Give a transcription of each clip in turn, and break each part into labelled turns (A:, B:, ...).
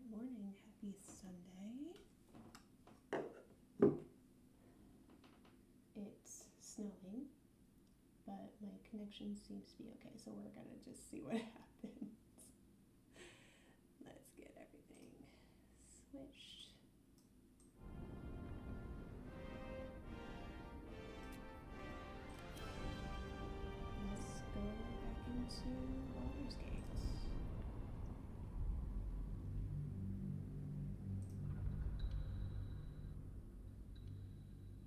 A: Good morning, happy Sunday. It's snowing, but my connection seems to be okay, so we're gonna just see what happens. Let's get everything switched. Let's go back into Baldur's Gate.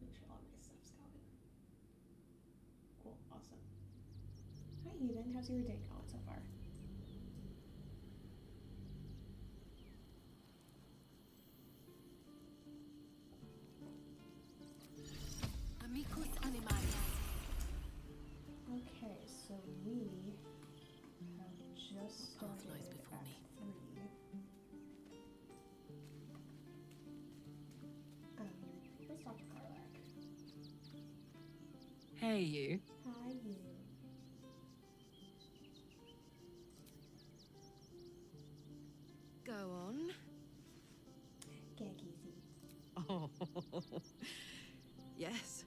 A: Make sure all my stuff's going. Cool, awesome. Hi Eden, how's your day going so far?
B: Amicus animalis.
A: Okay, so we have just started
B: Path lies before
A: at
B: me.
A: 3. Let's talk to Karlak.
B: Hey, you.
A: Hi, you.
B: Go on.
A: Gag easy.
B: Oh, yes.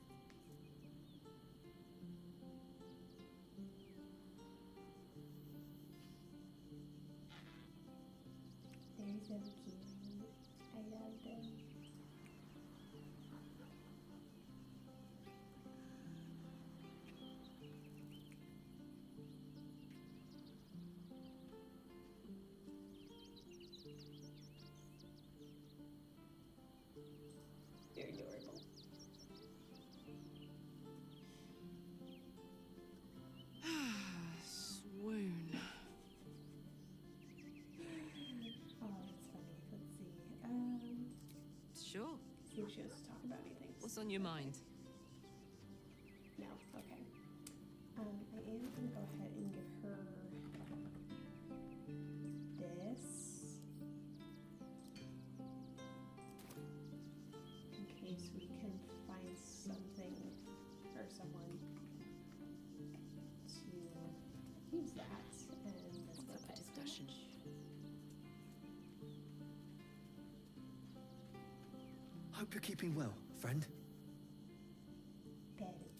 A: They're so cute. I love them. They're adorable.
B: Swoon.
A: Oh, that's funny. Let's see.
B: Sure.
A: See if she wants to talk about anything.
B: What's on your mind?
A: No? Okay. I am gonna go ahead and give her this. In case we can find something or someone to use that. And let's go
B: What's up for discussion?
C: Hope you're keeping well, friend.
A: Daddy.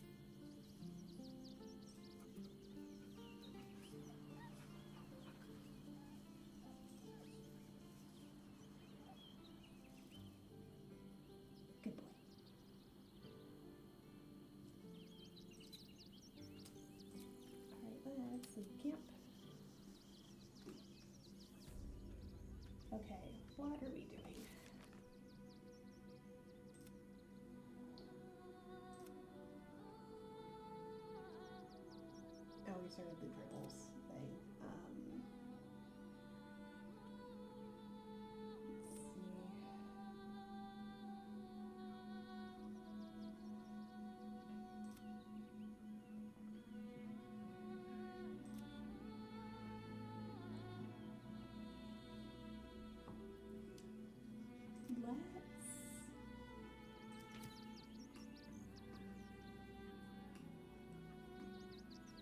A: Good boy. Alright, let's leave camp. Okay, what are we doing? Oh, we started the dribbles thing. Let's see.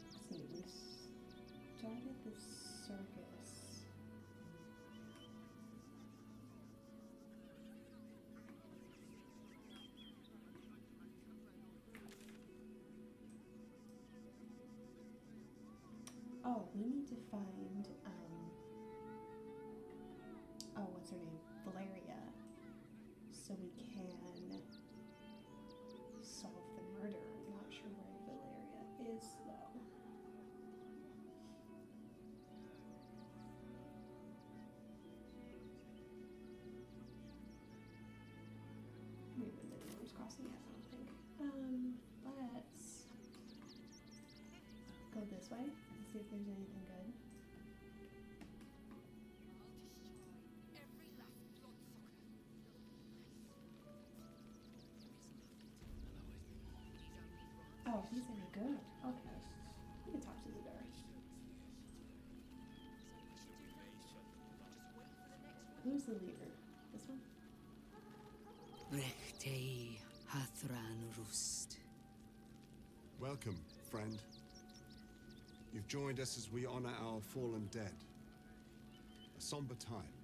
A: Let's see, we started the circus. Oh, we need to find, oh, what's her name? Valeria. So we can solve the murder. I'm not sure where Valeria is, though. We haven't been Arms Crossing yet, I don't think. Let's go this way and see if there's anything good. Oh, he's any good. Okay. We can talk to the bear. Who's the leader? This one?
D: Rechtei Hathran Rust.
E: Welcome, friend. You've joined us as we honor our fallen dead. A somber time,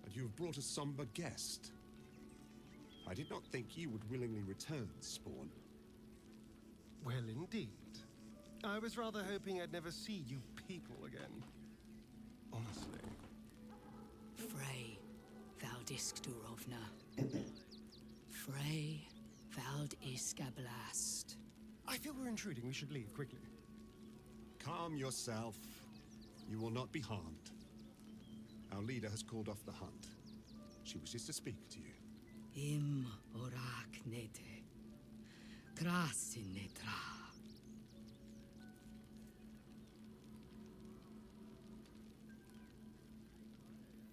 E: And you have brought a somber guest. I did not think you would willingly return, Spawn.
F: Well, indeed. I was rather hoping I'd never see you people again. Honestly.
D: Frey Valdiskdurovna. Frey Valdiskablast.
F: I feel we're intruding. We should leave quickly.
E: Calm yourself. You will not be harmed. Our leader has called off the hunt. She wishes to speak to you.
D: Im orak nete. Krasin netra.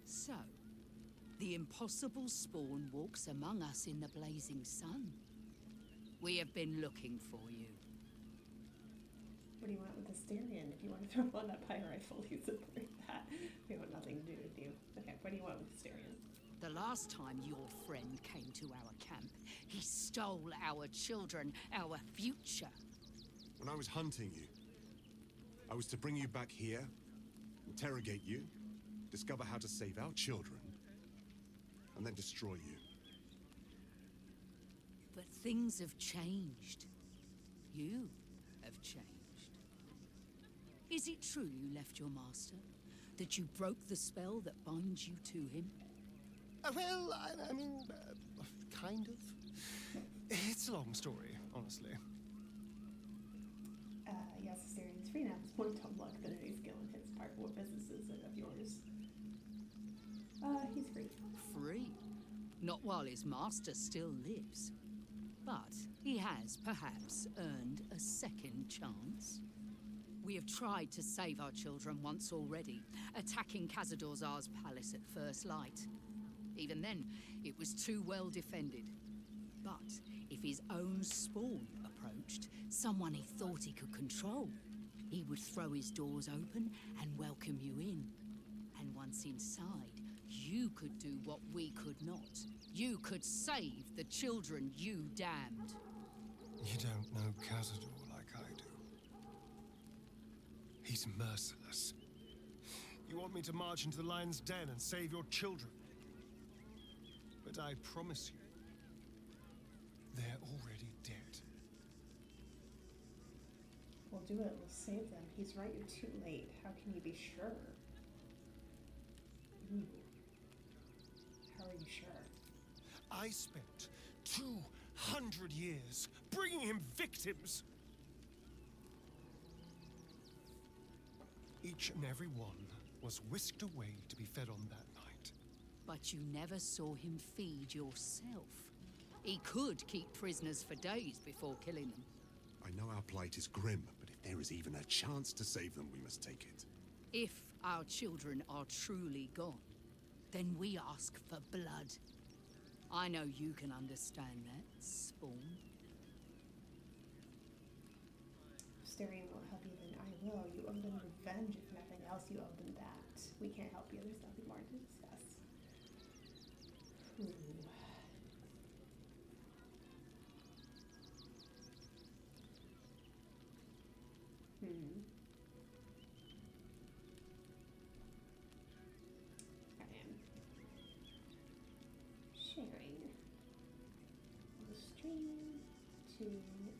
D: So, the impossible Spawn walks among us in the blazing sun. We have been looking for you.
A: What do you want with the Styrian? If you want to throw one up higher, I fully support that. We want nothing to do with you. Okay, what do you want with the Styrian?
D: The last time your friend came to our camp, he stole our children, our future.
E: When I was hunting you, I was to bring you back here, interrogate you, discover how to save our children, and then destroy you.
D: But things have changed. You have changed. Is it true you left your master? That you broke the spell that binds you to him?
F: Well, I mean, kind of. It's a long story, honestly.
A: Yes, the Styrian's free now. It's one dumb luck that any skill in his part. What business is it of yours? He's free.
D: Free? Not while his master still lives. But he has, perhaps, earned a second chance. We have tried to save our children once already, attacking Khazad-dûr'Zar's palace at first light. Even then, it was too well defended. But if his own spawn approached, someone he thought he could control, he would throw his doors open and welcome you in. And once inside, you could do what we could not. You could save the children you damned.
F: You don't know Khazad-dûr like I do. He's merciless. You want me to march into the lion's den and save your children? But I promise you, they're already dead.
A: We'll do it. We'll save them. He's right. You're too late. How can you be sure? Ooh. How are you sure?
F: I spent 200 years bringing him victims. Each and every one was whisked away to be fed on that night.
D: But you never saw him feed yourself. He could keep prisoners for days before killing them.
E: I know our plight is grim, but if there is even a chance to save them, we must take it.
D: If our children are truly gone, then we ask for blood. I know you can understand that, Spawn.
A: If Styrian won't help you, then I will. You owe them revenge. If nothing else, you owe them that. We can't help you. There's nothing more to discuss. Ooh. I am sharing the stream to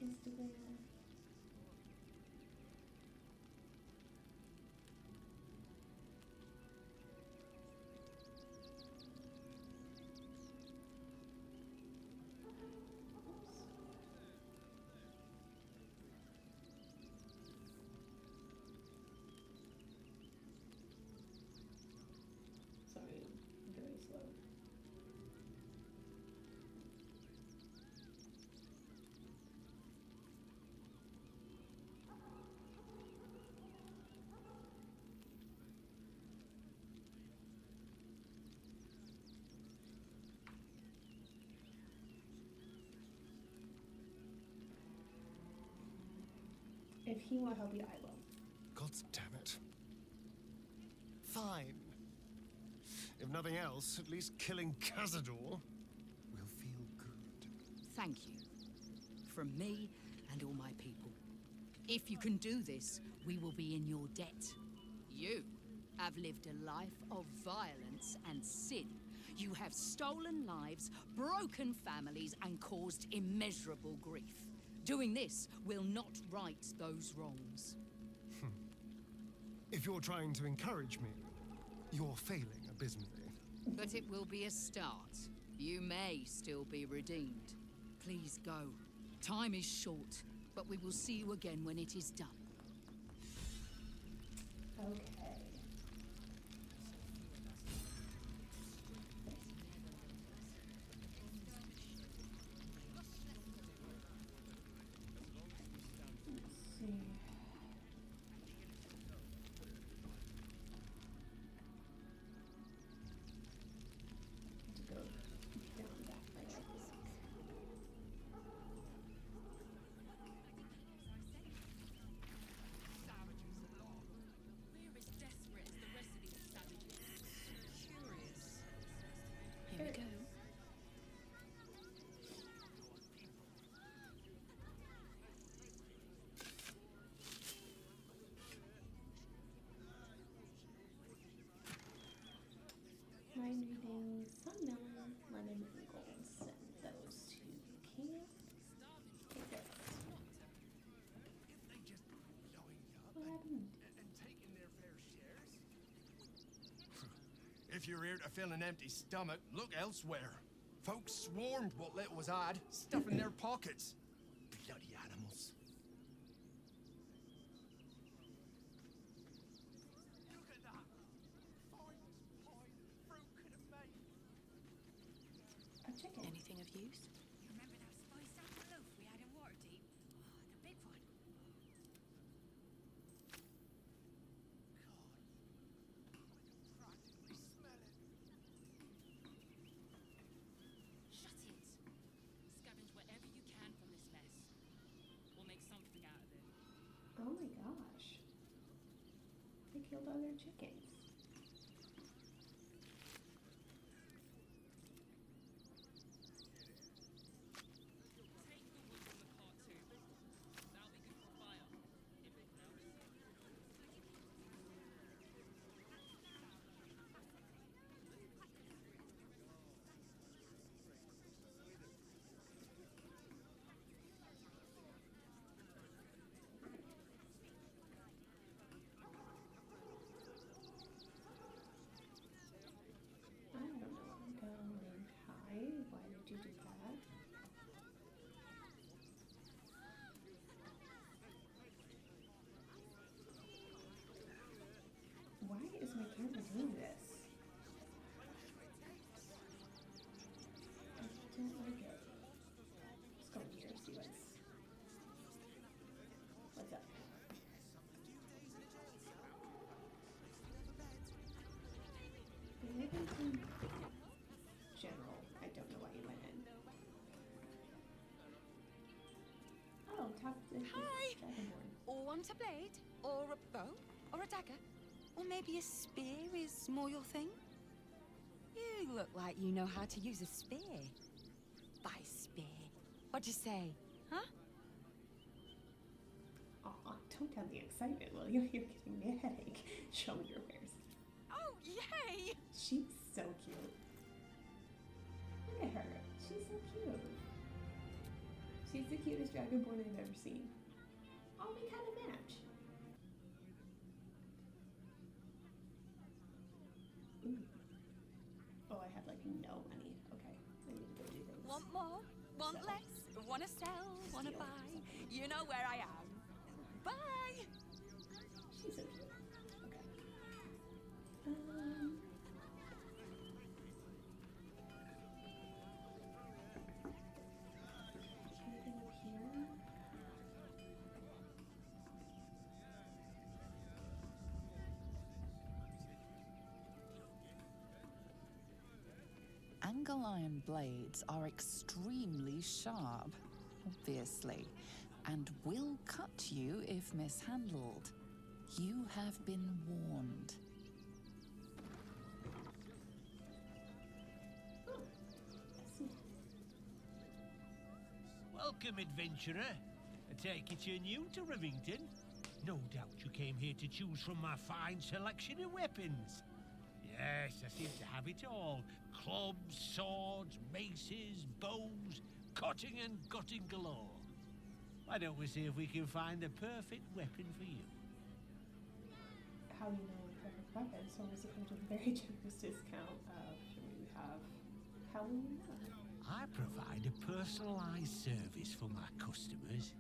A: Instagram. Sorry, I'm very slow. If he won't help you, I will.
F: God damn it. Fine. If nothing else, at least killing Khazad-dûr will feel good.
D: Thank you. From me and all my people. If you can do this, we will be in your debt. You, have lived a life of violence and sin. You have stolen lives, broken families, and caused immeasurable grief. Doing this will not right those wrongs.
F: If you're trying to encourage me, you're failing abysmally.
D: But it will be a start. You may still be redeemed. Please go. Time is short, but we will see you again when it is done.
A: Okay. Let's see. To go down that way, I think.
B: We're as desperate as the rest of these savages. Curious. Here we go.
A: I'm reading some melon, lemon, and gold. Send those to camp. Take this. What happened?
G: If you're here to fill an empty stomach, look elsewhere. Folks swarmed what little was odd, stuffing their pockets. Bloody animals. Look at that. Finest pie fruit could have made.
A: A chicken.
B: Anything of use?
H: You remember that spiced apple loaf we had in Waterdeep? Oh, the big one.
G: Practically smell it.
B: Shut it! Scavenge whatever you can from this mess. We'll make something out of it.
A: Oh my gosh. They killed all their chickens.
B: Take the wood from the cart too. That'll be good for fire. If nothing else.
A: I don't know. Going high. Why did you do that? Why is my camera doing this? I don't like it. Let's go in here and see what's up. They live in general. I don't know why you went in. Oh, talk to the
H: Hi.
A: dragonborn.
H: Or want a blade? Or a bow? Or a dagger? Or maybe a spear is more your thing? You look like you know how to use a spear. By spear. What'd you say? Huh?
A: Aw, don't tell the excitement, will you? You're giving me a headache. Show me your wares.
H: Oh, yay!
A: She's so cute. Look at her. She's so cute. She's the cutest dragonborn I've ever seen. Oh, we kind of match. Ooh. Oh, I have like no money. Okay, I need to go do things.
H: Want more? Want
A: Sell.
H: less? Wanna sell? Wanna
A: Steal
H: buy?
A: something.
H: You know where I am. Bye!
A: She's so cute. Okay. Anything up here?
I: Angle iron blades are extremely sharp, obviously, and will cut you if mishandled. You have been warned.
A: Oh, I see.
J: Welcome, adventurer. I take it you're new to Rivington? No doubt you came here to choose from my fine selection of weapons. Yes, I seem to have it all. Clubs, swords, maces, bows, cutting and gutting galore. Why don't we see if we can find the perfect weapon for you?
A: How do you know perfect weapon? So it comes with a very generous discount. How will you know?
J: I provide a personalized service for my customers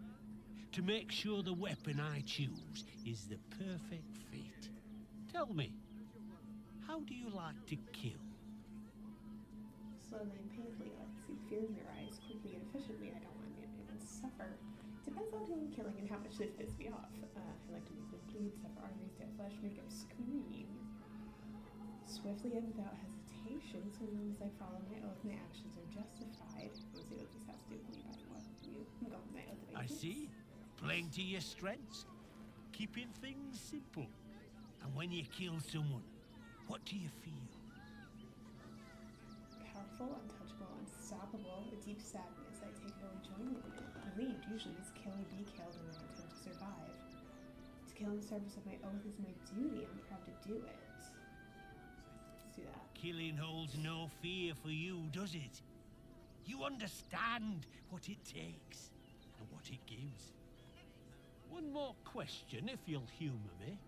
J: to make sure the weapon I choose is the perfect fit. Tell me, how do you like to kill?
A: Slowly and painfully, I see fear in your eyes. Quickly and efficiently, I don't want anyone to suffer. Depends on who I'm killing and how much this pisses me off. I like to make them bleed, suffer arteries, tear flesh, make them scream. Swiftly and without hesitation, so long as I follow my oath, my actions are justified. Let's see what this has to do with me by what you. I'm going with my oath of
J: I
A: allegiance.
J: see. Playing to your strengths. Keeping things simple. And when you kill someone, what do you feel?
A: Powerful, untouchable, unstoppable, a deep sadness. I take no enjoyment in it. Relieved usually is kill or be killed in an attempt to survive. To kill in service of my oath is my duty. I'm proud to do it. Let's do that.
J: Killing holds no fear for you, does it? You understand what it takes and what it gives. One more question, if you'll humor me.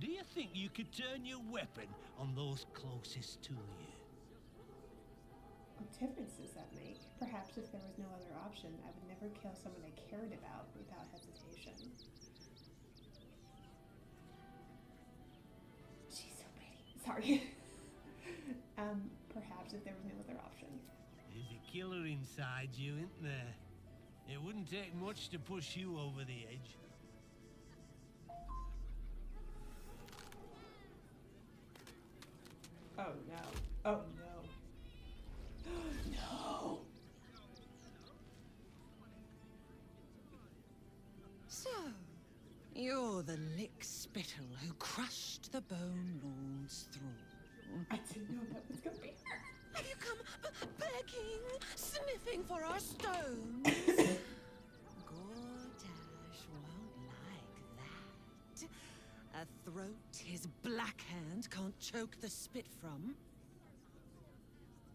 J: Do you think you could turn your weapon on those closest to you?
A: What difference does that make? Perhaps if there was no other option, I would never kill someone I cared about without hesitation. She's so pretty. Sorry. Perhaps if there was no other option.
J: There's a killer inside you, isn't there? It wouldn't take much to push you over the edge.
A: Oh no. Oh no. No!
H: So, you're the lick-spittle who crushed the Bone Lord's thrall.
A: I didn't know that was gonna be her.
H: Have you come begging, sniffing for our stones? Gortash won't like that. A throat his black hand can't choke the spit from.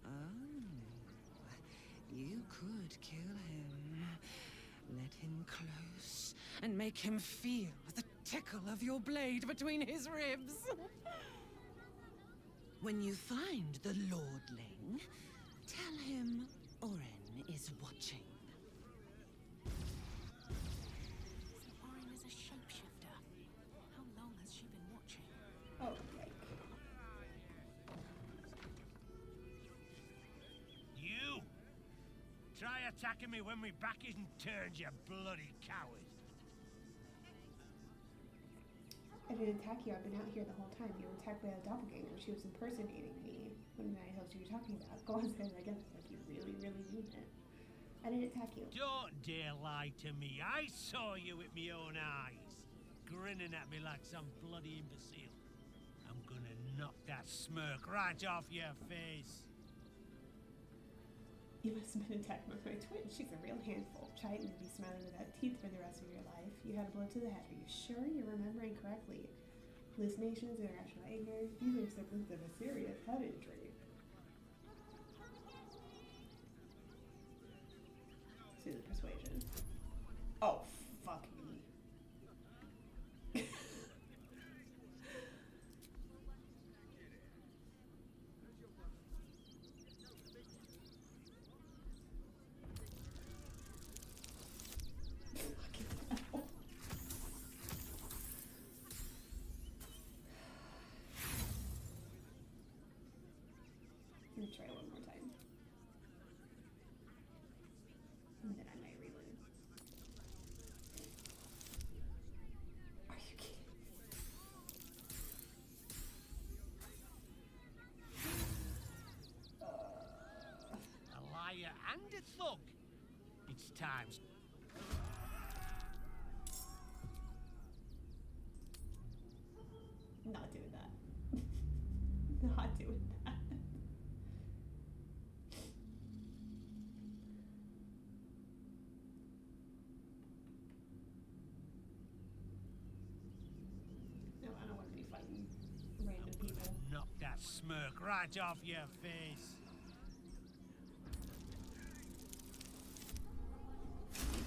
H: Oh, you could kill him. Let him close and make him feel the tickle of your blade between his ribs. When you find the Lordling, tell him Oren is watching.
K: Oren is a shapeshifter. How long has she been watching?
A: Oh, yike.
J: You! Try attacking me when my back isn't turned, you bloody coward.
A: I didn't attack you. I've been out here the whole time. You were attacked by a doppelganger. She was impersonating me. What did I know you were talking about? Go on, say it again. Like you really, really mean it. I didn't attack you.
J: Don't dare lie to me. I saw you with my own eyes, grinning at me like some bloody imbecile. I'm gonna knock that smirk right off your face.
A: You must have been attacked by my twin. She's a real handful. Chitin would be smiling without teeth for the rest of your life. You had a blow to the head. Are you sure you're remembering correctly? Hallucinations, irrational anger, these are symptoms of a serious head injury. See the persuasion. Oh, fuck me. Let me try one more time. And then I might reload. Are you kidding?
J: A liar and a thug. It's time.
A: Not doing that. Not doing that.
J: right off your face.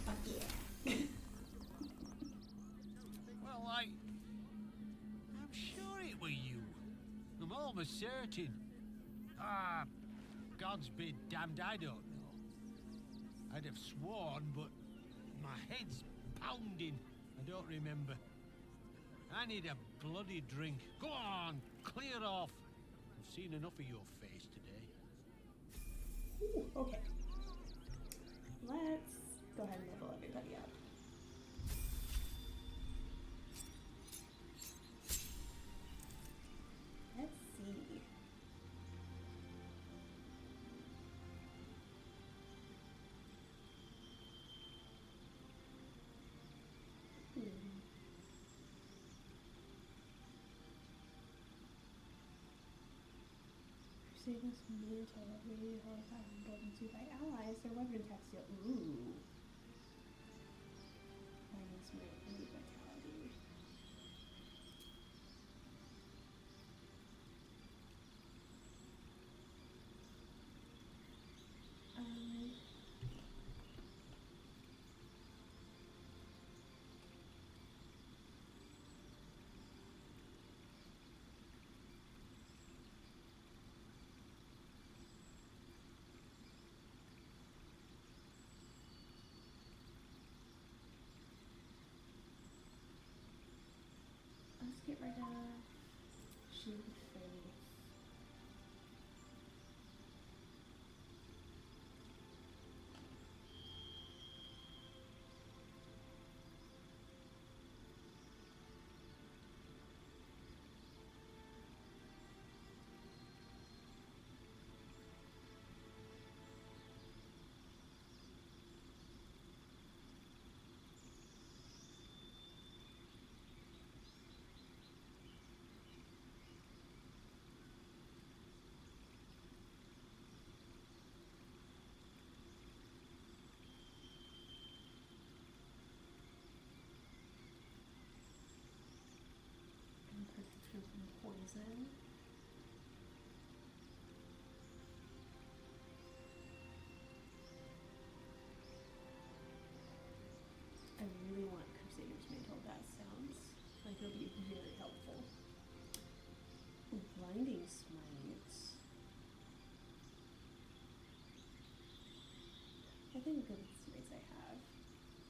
A: Fuck yeah.
J: Well, I'm sure it were you. I'm almost certain. Ah, God's be damned, I don't know. I'd have sworn, but my head's pounding. I don't remember. I need a bloody drink. Go on, clear off. I've seen enough of your face today.
A: Ooh, okay. Let's go ahead and level everybody up. Let's see. Crusaders mantle, we hold fire and golden suit by allies, their weapon attacks deal. Ooh. Minus my enemy vitality. Let's get rid of shield of faith. And protection from poison. I really want Crusader's Mantle. That sounds like it'll be very helpful. Ooh, Blinding Smite. I think good with the smites I have.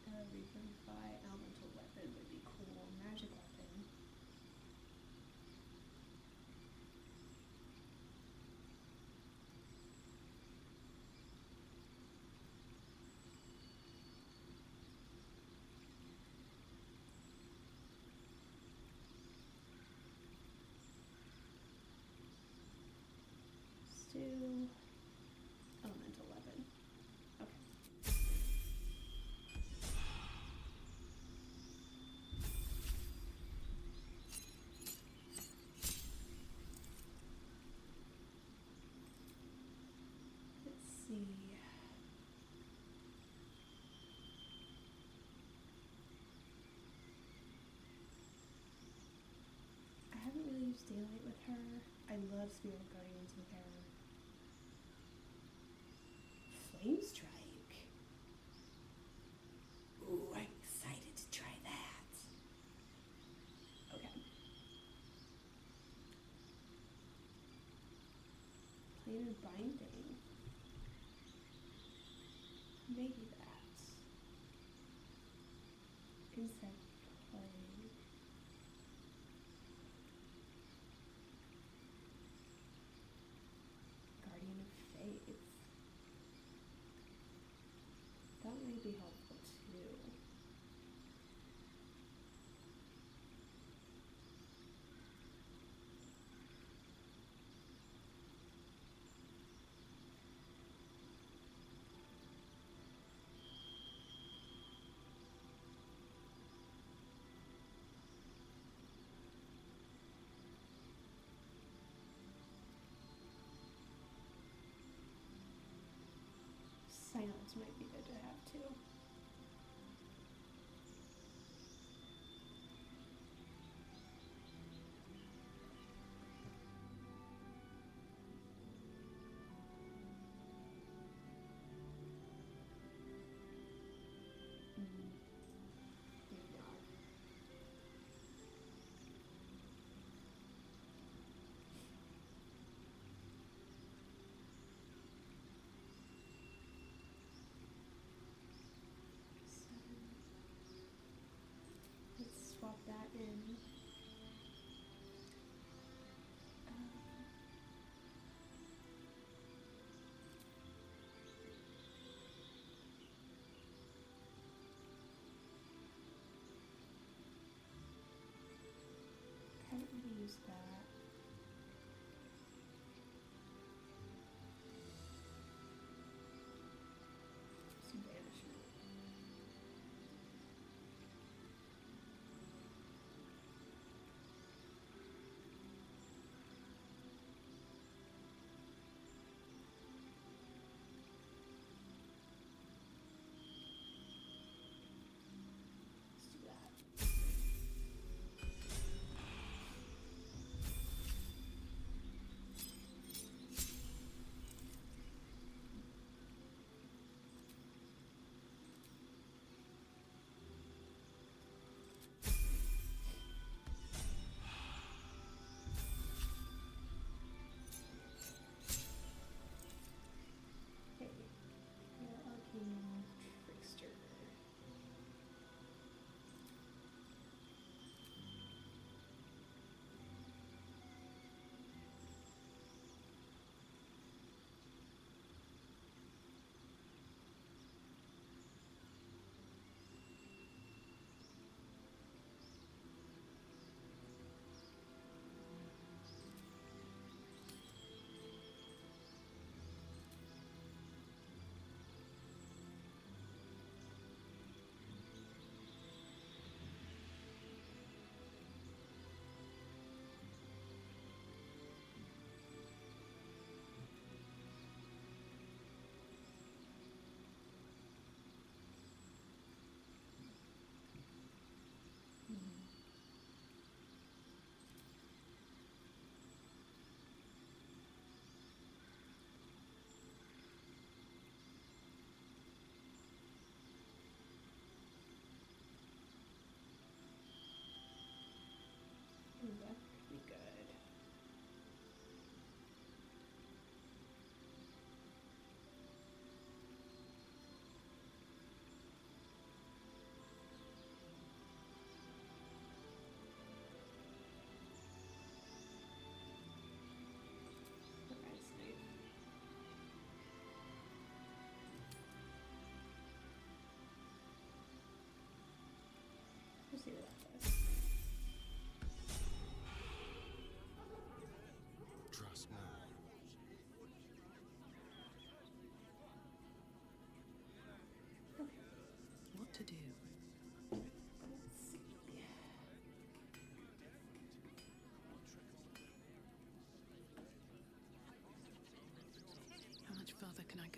A: Revivify, elemental weapon would be cool. Magic weapon. Stew. Elemental weapon. Okay. Let's see. I haven't really used Daylight with her. I love Spirit Guardians with her. Flame Strike. Ooh, I'm excited to try that. Okay. Planar Binding. Maybe that. Insect Plague. Guardian of Faith. That might be helpful too.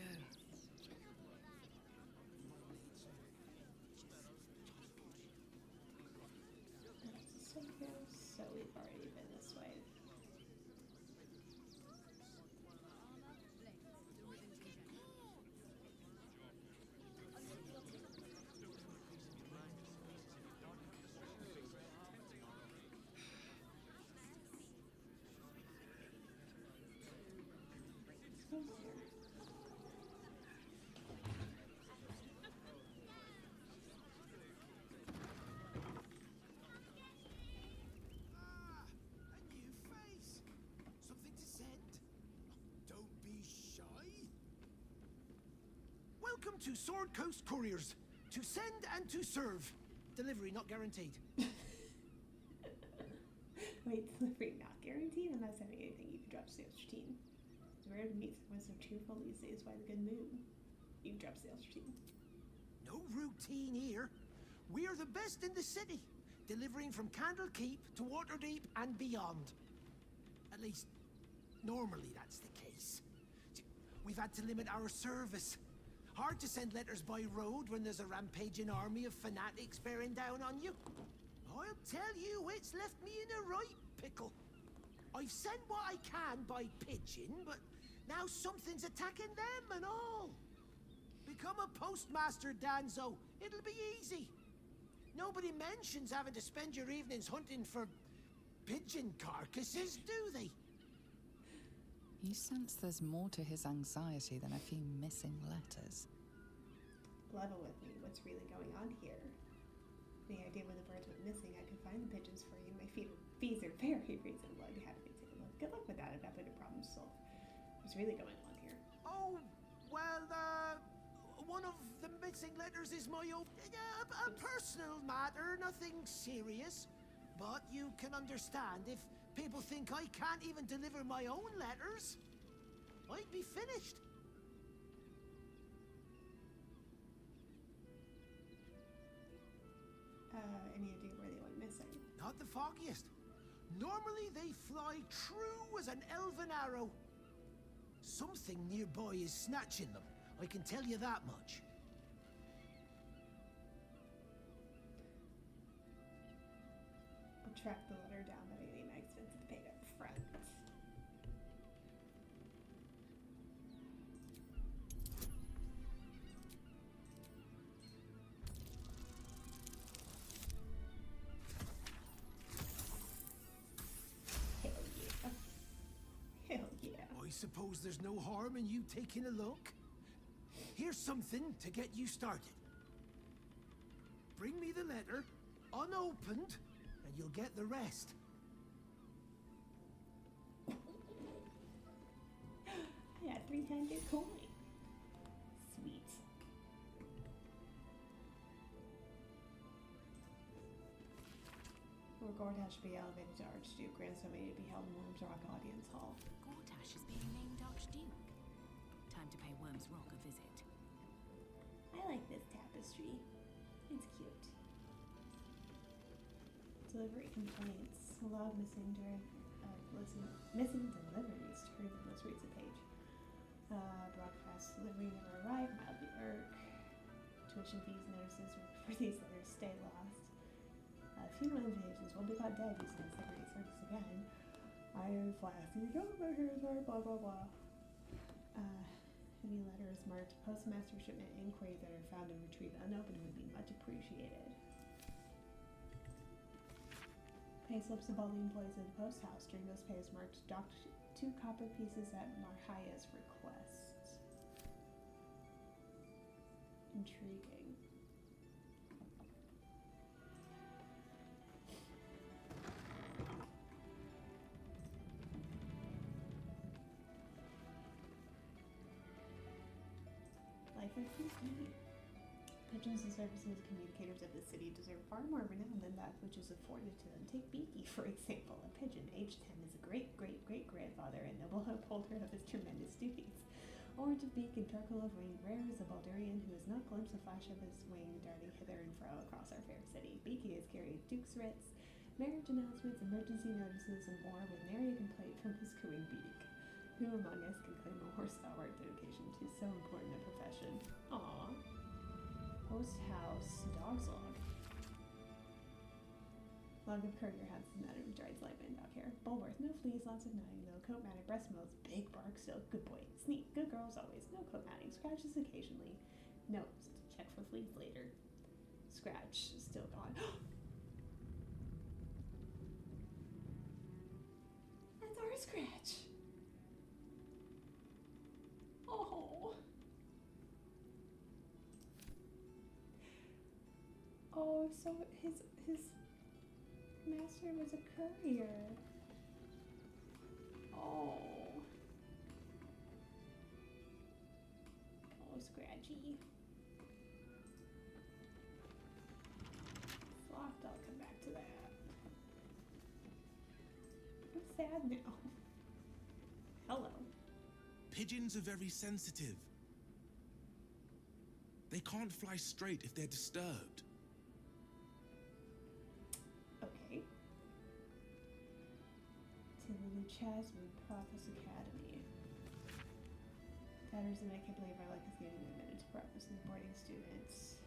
I: go.
A: So here, so we've already been this way.
G: A new face. Something to send. Don't be shy. Welcome to Sword Coast Couriers. To send and to serve. Delivery not guaranteed.
A: Wait, delivery not guaranteed? I'm not sending anything. You can drop sales routine. It's rare to meet someone so cheerful these days. Why the good mood? You can drop sales routine.
G: No routine here. We're the best in the city. Delivering from Candlekeep to Waterdeep and beyond. At least, normally that's the case. We've had to limit our service. Hard to send letters by road when there's a rampaging army of fanatics bearing down on you. I'll tell you, it's left me in a right pickle. I've sent what I can by pigeon, but now something's attacking them and all. Become a postmaster, Danzo. It'll be easy. Nobody mentions having to spend your evenings hunting for pigeon carcasses, do they?
I: You sense there's more to his anxiety than a few missing letters.
A: Level with me. What's really going on here? The idea when the birds went missing, I could find the pigeons for you. My fees are very reasonable. I'd be happy to take a look. Good luck with that. I'd have a problem solved. What's really going on here?
G: Oh, well, one of the missing letters is my own, a personal matter, nothing serious. But you can understand if people think I can't even deliver my own letters, I'd be finished.
A: Any idea where they went missing?
G: Not the foggiest. Normally they fly true as an elven arrow. Something nearby is snatching them, I can tell you that much.
A: I'll track the letter down, but I need my expenses paid up front. Hell yeah. Hell yeah.
G: I suppose there's no harm in you taking a look. Here's something to get you started. Bring me the letter, unopened, and you'll get the rest.
A: Yeah, 300 coin. Sweet. Or Gortash be elevated to Archduke. Grand Ceremony to be held in Worms Rock Audience Hall.
K: Gortash is being named Archduke. Time to pay Worms Rock a visit.
A: I like this tapestry. It's cute. Delivery complaints. A lot of missing deliveries. Turn to most reads a page. Broadcast delivery never arrived. Mildly irk. Tuition fees notices for these letters stay lost. Funeral invitations will be caught dead using the secretary service again. Iron flask. You go over here, sorry, blah blah blah. Any letters marked postmaster shipment inquiry that are found and retrieved unopened would be much appreciated. Pay slips of all the employees of the post house. During those pays marked docked 2 copper pieces at Marhaya's request. Intriguing. Life and food. Pigeons and services communicators of the city deserve far more renown than that which is afforded to them. Take Beaky, for example. A pigeon, aged 10, is a great-great-great-grandfather and noble upholder of his tremendous duties. Orange of beak and turkle of wing, rare is a Baldurian who has not glimpsed a flash of his wing darting hither and fro across our fair city. Beaky has carried Duke's writs, marriage announcements, emergency notices, and more with nary a complaint from his cooing beak. Who among us can claim a horsepower dedication to so important a profession? Aww. Host house, dog's log. Log of courier has matted with dried saliva and dog hair. Bulworth, no fleas, lots of nutting, no coat matted, breast mills, big bark still, good boy. Sneak, good girls always, no coat matting, scratches occasionally. Notes, check for fleas later. Scratch, still gone. That's our scratch. Oh. Oh, so his master was a courier. Oh. Oh, Scratchy. Flocked, I'll come back to that. I'm sad now. Hello.
L: Pigeons are very sensitive. They can't fly straight if they're disturbed.
A: Okay. To the New Chasman Prophet's Academy. Daughters and I can't believe our luck is getting admitted to Prophet's and the boarding students.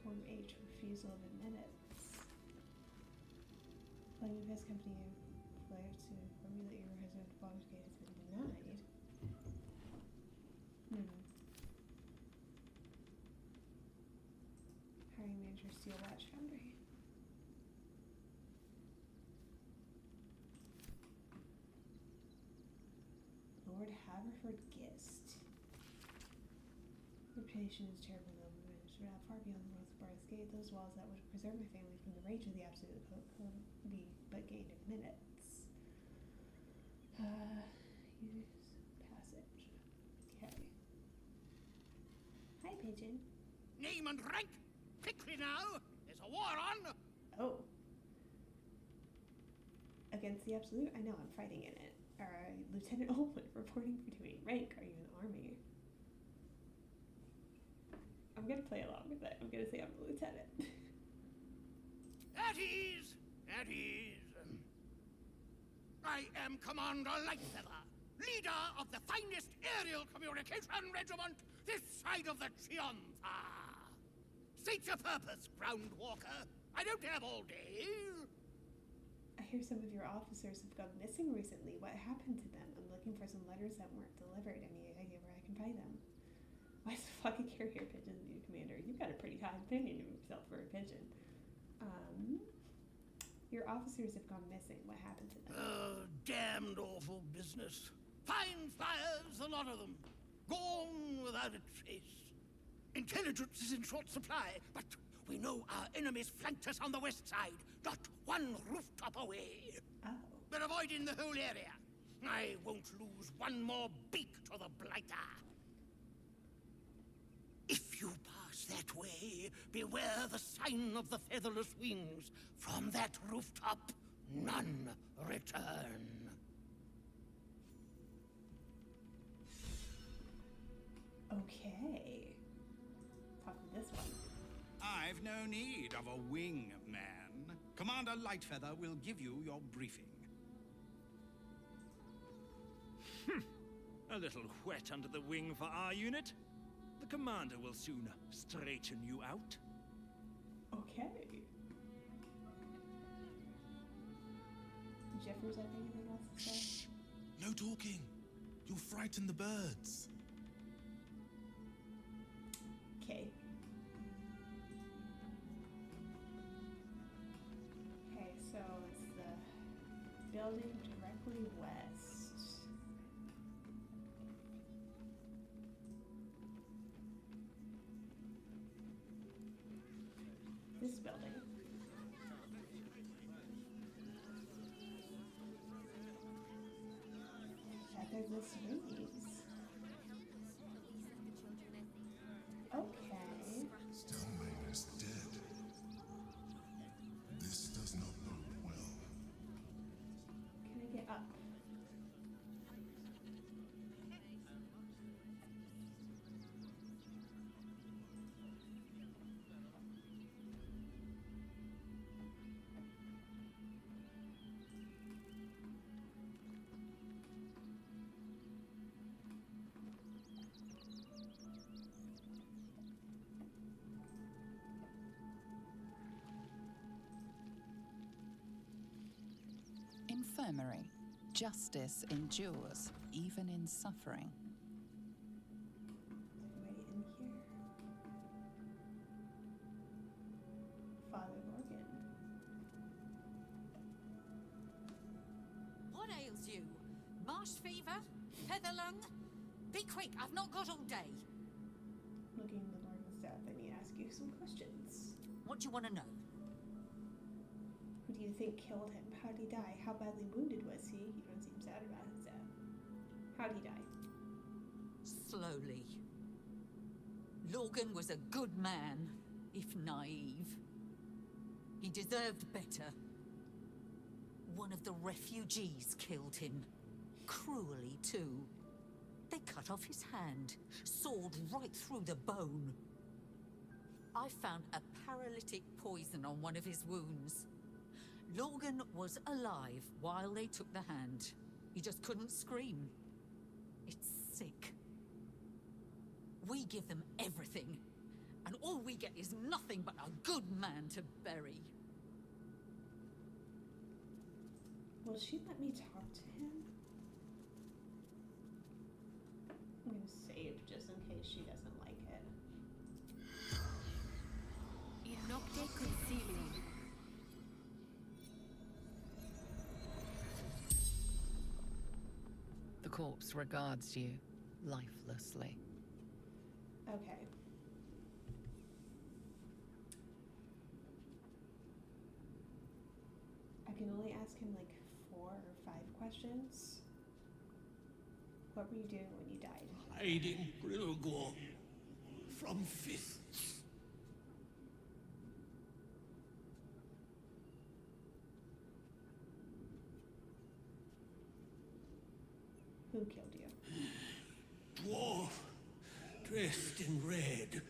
A: Form H, refusal of admittance. Playing with his company players to formula your resident Baldur's Gate has been denied. Hiring manager Steel Watch Foundry. Lord Haverford Gist. Reputation is terrible though, managed far beyond the walls of Baldur's Gate. Those walls that would preserve my family from the rage of the absolute could be but gained in minutes. Use passage. Okay. Hi, Pigeon.
J: Name and rank! Quickly now! There's a war on!
A: Oh. Against the Absolute? I know, I'm fighting in it. Alright, Lieutenant Olwyn reporting for doing rank. Are you in the army? I'm gonna play along with it. I'm gonna say I'm a lieutenant.
J: At ease! At ease! I am Commander Lightfeather, leader of the finest aerial communication regiment this side of the Chianza. State your purpose, ground walker. I don't have all day.
A: I hear some of your officers have gone missing recently. What happened to them? I'm looking for some letters that weren't delivered. Any idea where I can find them? Why is the fucking carrier pigeon new commander? You've got a pretty high opinion of yourself for a pigeon. Your officers have gone missing. What happened to them?
J: Damned awful business. Fine flyers, a lot of them. Gone without a trace. Intelligence is in short supply, but we know our enemies flanked us on the west side, not one rooftop away.
A: Oh.
J: We're avoiding the whole area. I won't lose one more beak to the blighter. If you pass that way, beware the sign of the featherless wings. From that rooftop, none return.
A: Okay. Talk to this one.
M: I've no need of a wing man. Commander Lightfeather will give you your briefing.
N: A little wet under the wing for our unit. The commander will soon straighten you out.
A: Okay. Jeffers, have anything else to say?
L: Shh! No talking. You'll frighten the birds.
A: Okay. Okay, so it's the building directly west. This building. There's this rings. Okay.
E: Stelmane is dead. This does not bode well.
A: Can I get up?
I: memory, justice endures, even in suffering.
A: Anybody in here? Father Morgan.
D: What ails you? Marsh fever? Feather lung? Be quick, I've not got all day.
A: Looking at the Morgan's death, I need to ask you some questions.
D: What do you want to know?
A: Who do you think killed him? How did he die? How badly wounded was he? You don't seem sad about his death. How did he die?
D: Slowly. Logan was a good man, if naive. He deserved better. One of the refugees killed him. Cruelly, too. They cut off his hand, sawed right through the bone. I found a paralytic poison on one of his wounds. Logan was alive while they took the hand. He just couldn't scream. It's sick. We give them everything, and all we get is nothing but a good man to bury.
A: Will she let me talk to him? I'm gonna save just in case she doesn't like it.
K: Inocte concilium.
I: The corpse regards you lifelessly.
A: Okay. I can only ask him like 4 or 5 questions. What were you doing when you died?
J: Hiding Brilgor from fists.
A: Who killed you?
J: Dwarf, dressed in red.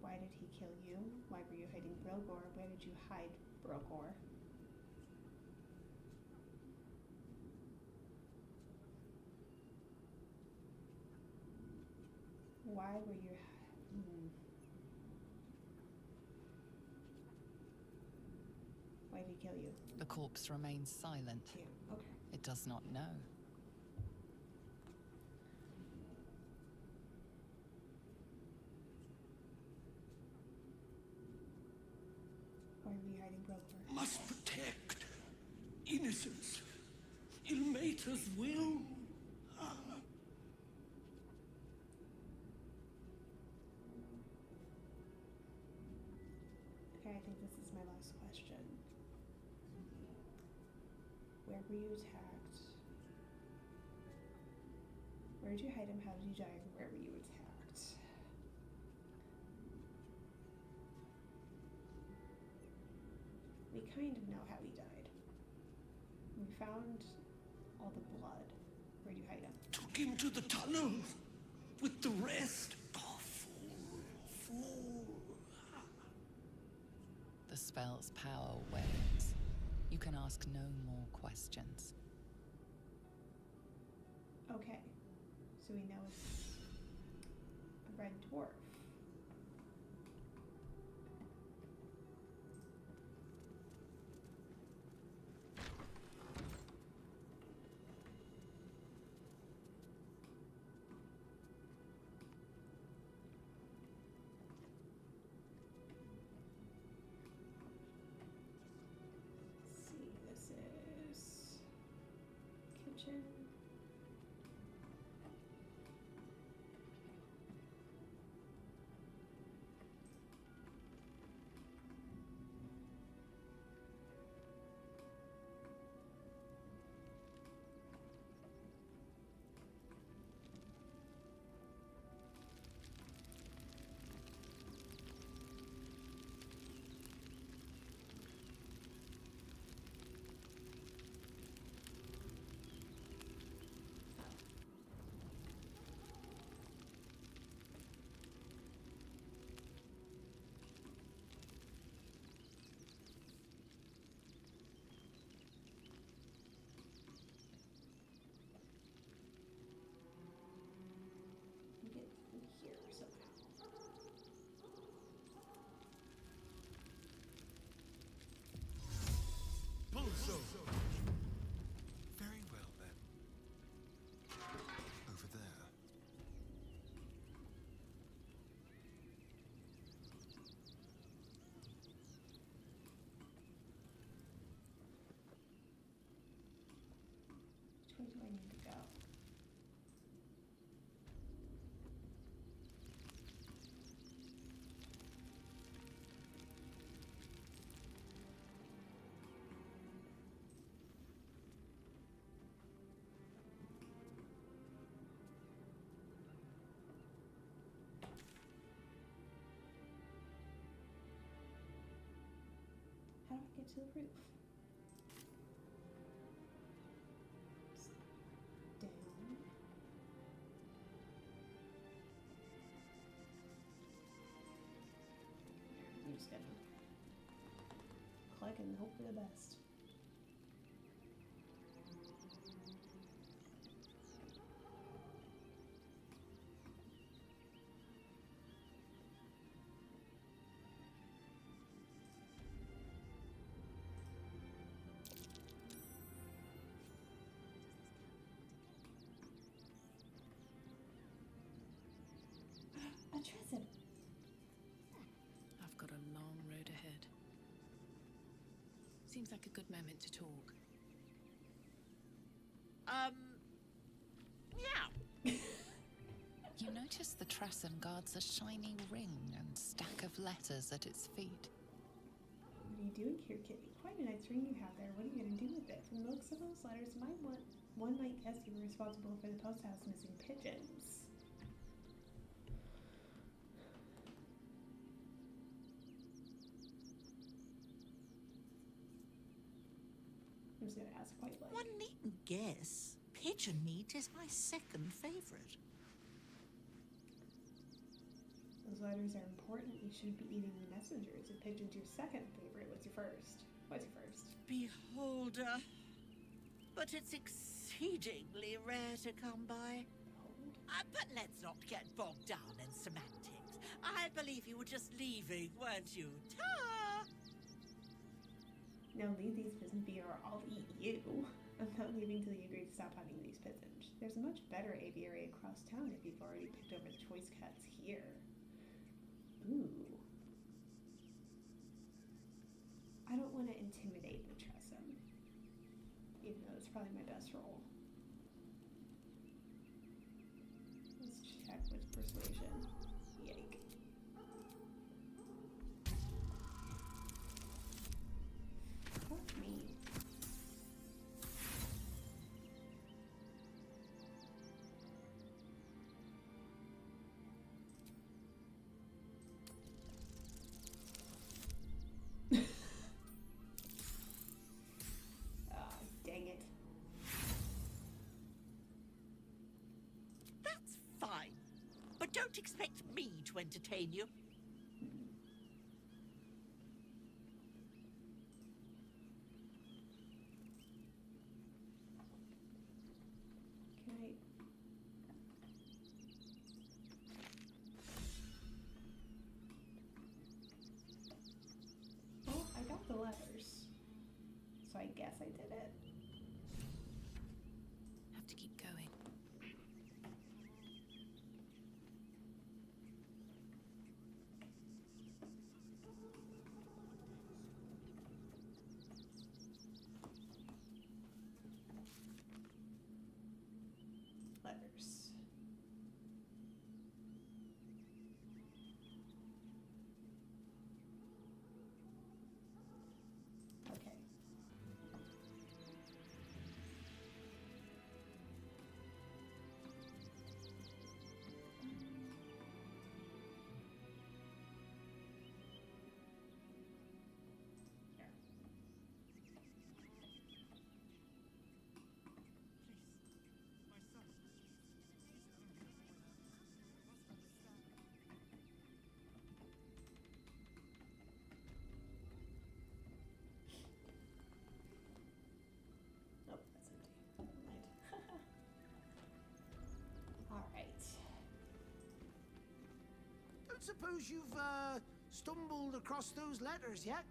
A: Why did he kill you? Why were you hiding Brilgor? Where did you hide Brilgor? Why were you... Why did he kill you?
I: The corpse remains silent.
A: Yeah, okay.
I: It does not know.
A: Why were you hiding Brilgor?
J: Must protect innocence. Ilmater's will.
A: Okay, I think this is my last question. Where were you attacked? Where did you hide him? How did you die? Where were you attacked? We kind of know how he died. We found all the blood. Where did you hide him?
J: Took him to the tunnels with the rest. Oh, fool.
I: The spell's power wanes. You can ask no more questions.
A: Okay, so we know it's a red dwarf. Kitchen. How do I get to the roof? Just down. I'm just gonna click and hope for the best. A trestle.
K: I've got a long road ahead. Seems like a good moment to talk.
I: You notice the Tresson guards a shiny ring and stack of letters at its feet.
A: What are you doing here, Kitty? Quite a nice ring you have there. What are you going to do with it? From the looks of those letters, one might guess you were responsible for the post house missing pigeons. I'm just going to ask quite like.
O: One needn't guess. Pigeon meat is my second favorite.
A: Those letters are important. You shouldn't be eating the messengers. If pigeon's your second favorite, what's your first? What's your first?
O: Beholder. But it's exceedingly rare to come by. But let's not get bogged down in semantics. I believe you were just leaving, weren't you? Ta!
A: Now leave these pigeons be or I'll eat you. I'm not leaving till you agree to stop hunting these pigeons. There's a much better aviary across town if you've already picked over the choice cuts here. Ooh. I don't want to intimidate the Tressum, even though it's probably my best role. Let's check with persuasion. Yike. Fuck me. Dang it.
O: That's fine. But don't expect me to entertain you.
A: Can I... Well, I got the letters. So I guess I did it.
K: Have to keep going.
A: Letters. Okay. Oh, that's empty. Never mind. All right.
G: Don't suppose you've stumbled across those letters yet?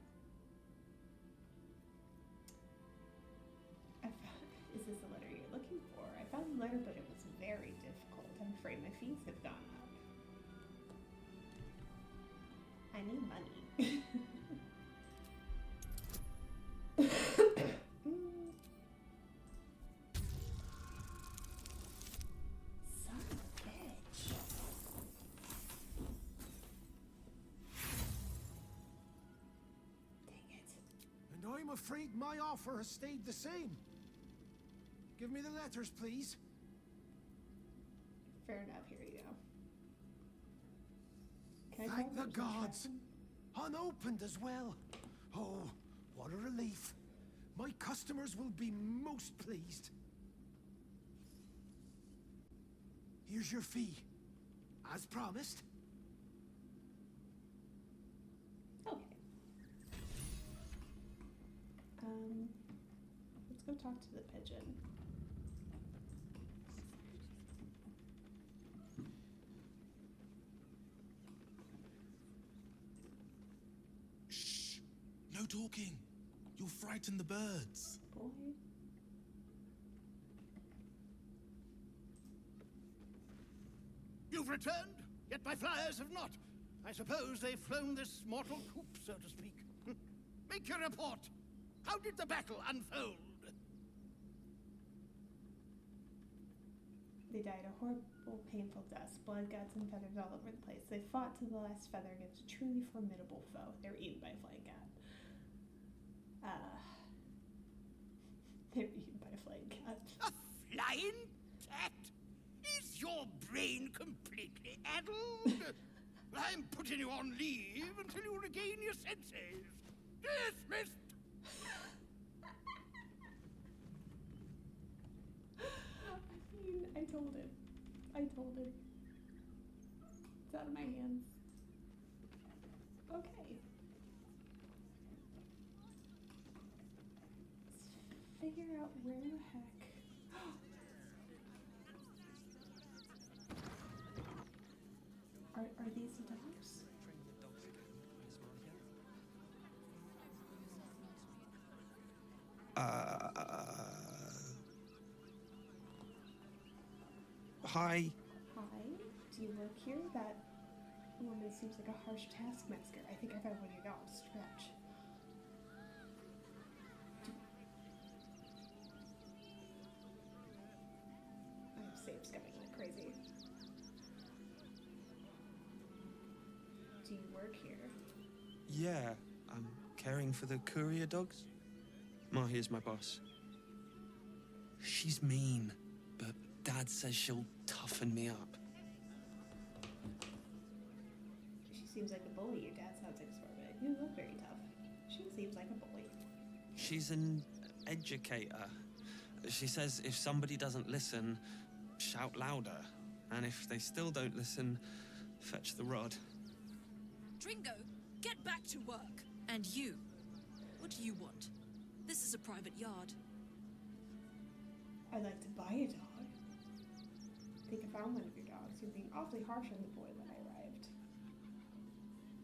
A: Is this the letter you're looking for? I found the letter, but it was very difficult. I'm afraid my fees have gone up. I need money. Son of a bitch. Dang it.
G: And I'm afraid my offer has stayed the same. Give me the letters, please.
A: Fair enough, here you go. Can I
G: Thank
A: tell
G: the
A: them to
G: gods.
A: trust them?
G: Unopened as well. Oh, What a relief. My customers will be most pleased. Here's your fee. As promised.
A: Okay. Let's go talk to the pigeon.
L: Shh! No talking. You'll frighten the birds.
A: Boy.
P: You've returned, yet my flyers have not. I suppose they've flown this mortal coop, so to speak. Make your report. How did the battle unfold?
A: They died a horrible, painful death. Blood, guts, and feathers all over the place. They fought to the last feather against a truly formidable foe. They were eaten by a flying cat. They were eaten by a flying cat.
P: A flying cat? Is your brain completely addled? I'm putting you on leave until you regain your senses. Dismissed!
A: I told him. It's out of my hands. Okay. Let's figure out where the heck. Are these the dogs?
C: Hi.
A: Hi. Do you work here? That woman seems like a harsh taskmaster. I think I found one of your dogs. Stretch. I'm safe scumming like crazy. Do you work here?
C: Yeah, I'm caring for the courier dogs. Mahia's my boss. She's mean, but Dad says she'll toughen me up.
A: She seems like a bully. Your dad sounds like a sort of it. You look very tough. She seems like a bully.
C: She's an educator. She says if somebody doesn't listen, shout louder. And if they still don't listen, fetch the rod.
Q: Dringo, get back to work. And you, what do you want? This is a private yard.
A: I'd like to buy a dog. I think I found one of your dogs. You're being awfully harsh on the boy when I arrived.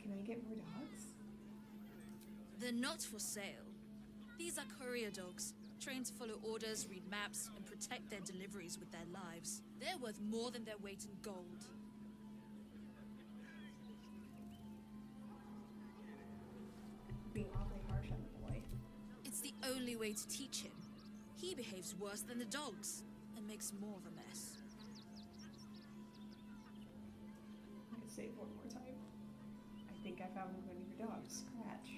A: Can I get more dogs?
Q: They're not for sale. These are courier dogs, trained to follow orders, read maps, and protect their deliveries with their lives. They're worth more than their weight in gold.
A: Being awfully harsh on the boy.
Q: It's the only way to teach him. He behaves worse than the dogs, and makes more of a mess.
A: I'd say it one more time. I think I found one of your dogs. Scratch.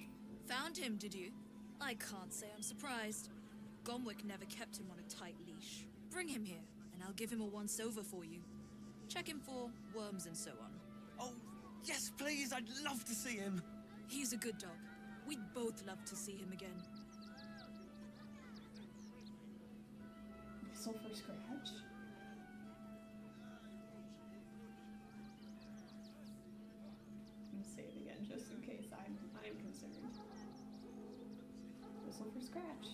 Q: Found him, did you? I can't say I'm surprised. Gomwick never kept him on a tight leash. Bring him here, and I'll give him a once-over for you. Check him for worms and so on.
C: Oh, yes, please. I'd love to see him.
Q: He's a good dog. We'd both love to see him again.
A: Whistle for Scratch? I'm gonna say it again just in case I'm concerned. Whistle for Scratch.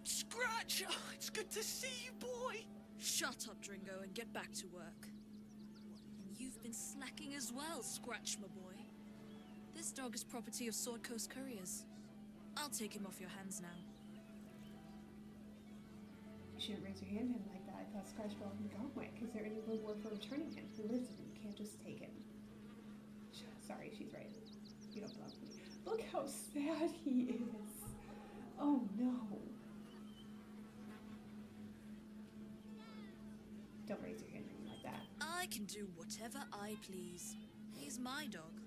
C: Scratch! Oh, it's good to see you, boy!
Q: Shut up, Dringo, and get back to work. And you've been slacking as well, Scratch, my boy. This dog is property of Sword Coast Couriers. I'll take him off your hands now.
A: You shouldn't raise your hand at him like that. I thought Scratch belonged to Gomwick. Is there any reward for returning him? Who lives in him? You can't just take him. Sorry, she's right. You don't belong to me. Look how sad he is. Oh no. Don't raise your hand at him like that.
Q: I can do whatever I please. He's my dog.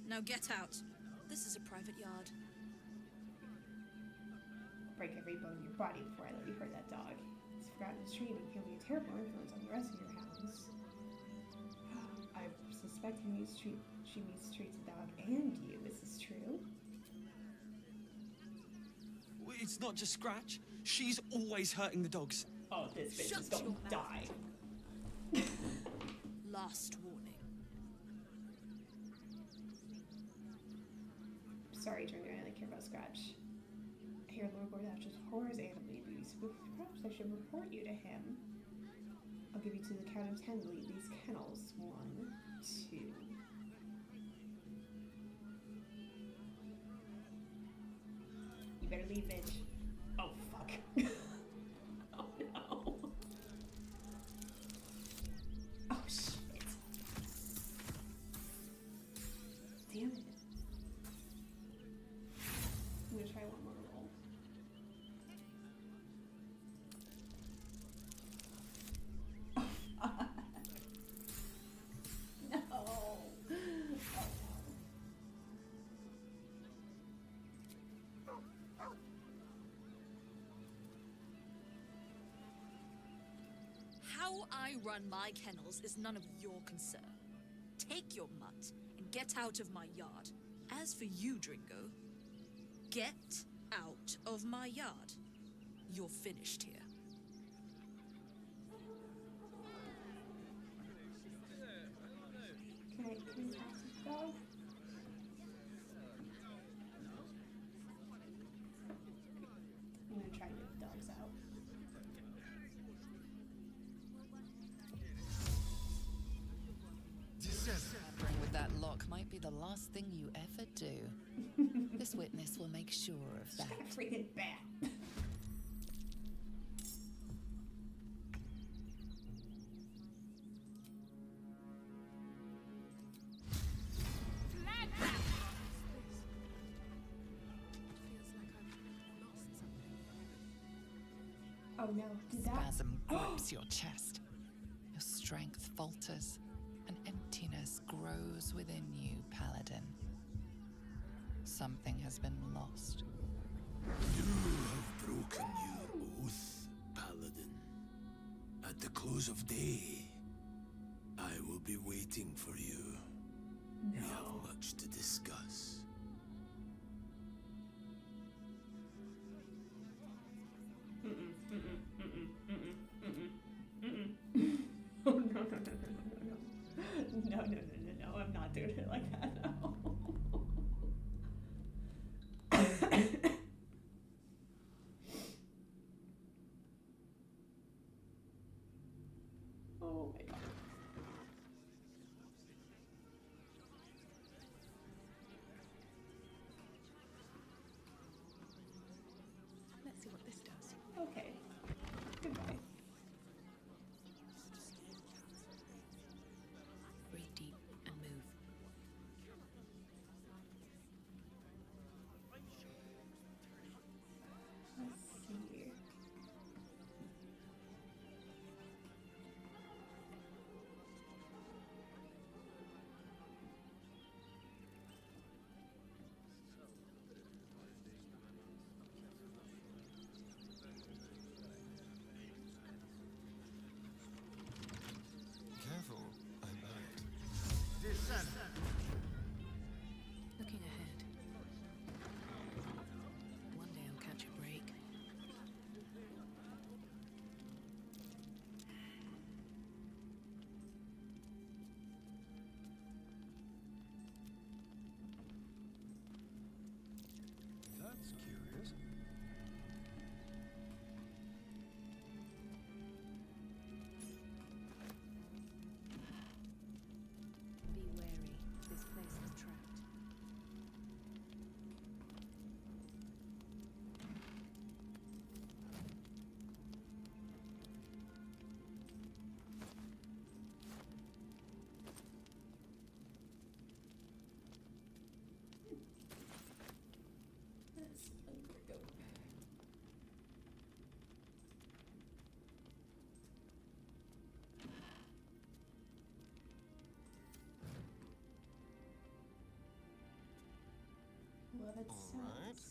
Q: Now get out. This is a private yard.
A: Break every bone in your body before I let you hurt that dog. He's forgotten his training. He'll be a terrible influence on the rest of your hounds. fact, she mistreats a dog and you. Is this true?
C: It's not just Scratch. She's always hurting the dogs.
A: Oh, this bitch is gonna die.
Q: Last warning.
A: Sorry, Junior, I only care about Scratch. I hear Lord Gordash's horrors animal abuse, but perhaps I should report you to him. I'll give you to the count of 10 to leave these kennels. 1, 2. You better leave, bitch. Oh, fuck. Oh, no. Oh, shit. Damn it. I'm gonna try one more roll. No. Oh,
Q: How I run my kennels is none of your concern. Take your mutt and get out of my yard. As for you, Dringo, get out of my yard. You're finished here.
A: Can I talk to the dog? I'm gonna try to get the dogs out.
I: Tampering with that lock might be the last thing you ever do. This witness will make sure of that.
A: Bring it back. Oh no, did that?
I: Spasm grips your chest. Your strength falters. An emptiness grows within you, Paladin. Something has been lost.
R: You have broken your oath, Paladin. At the close of day, I will be waiting for you. We have much to discuss.
A: Oh, no, I'm not doing it like that, no. Oh my god.
K: Let's see what this does.
A: Okay. Goodbye.
K: Breathe deep and move.
A: Let's see.
F: Careful, I might.
K: Looking ahead. One day I'll catch a break.
F: That's curious.
K: Be wary. This place is trapped.
A: Let's go. Love it sounds.